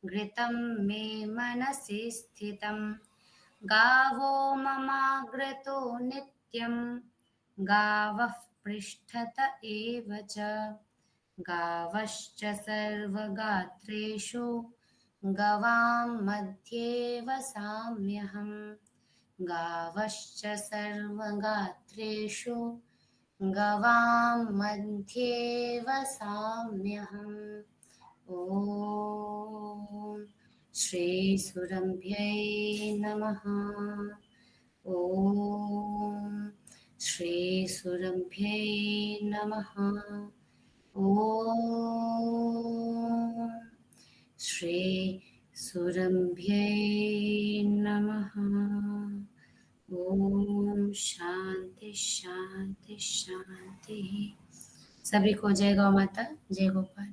घृतं मे मनसि स्थितं गावो ममाग्रतो नित्यं गावः पृष्ठत एव च गावश्च सर्वगात्रेषु गवां मध्ये वसाम्यहम् गावश्च सर्वगात्रेषु गवां मध्ये वसाम्यहम्। ॐ श्रीसुरभ्यै नमः। ॐ श्रीसुरभ्यै नमः। ॐ श्रीसुरभ्यै नमः। ओम शांति शांति शांति। सभी को जय गौ माता, जय गोपाल।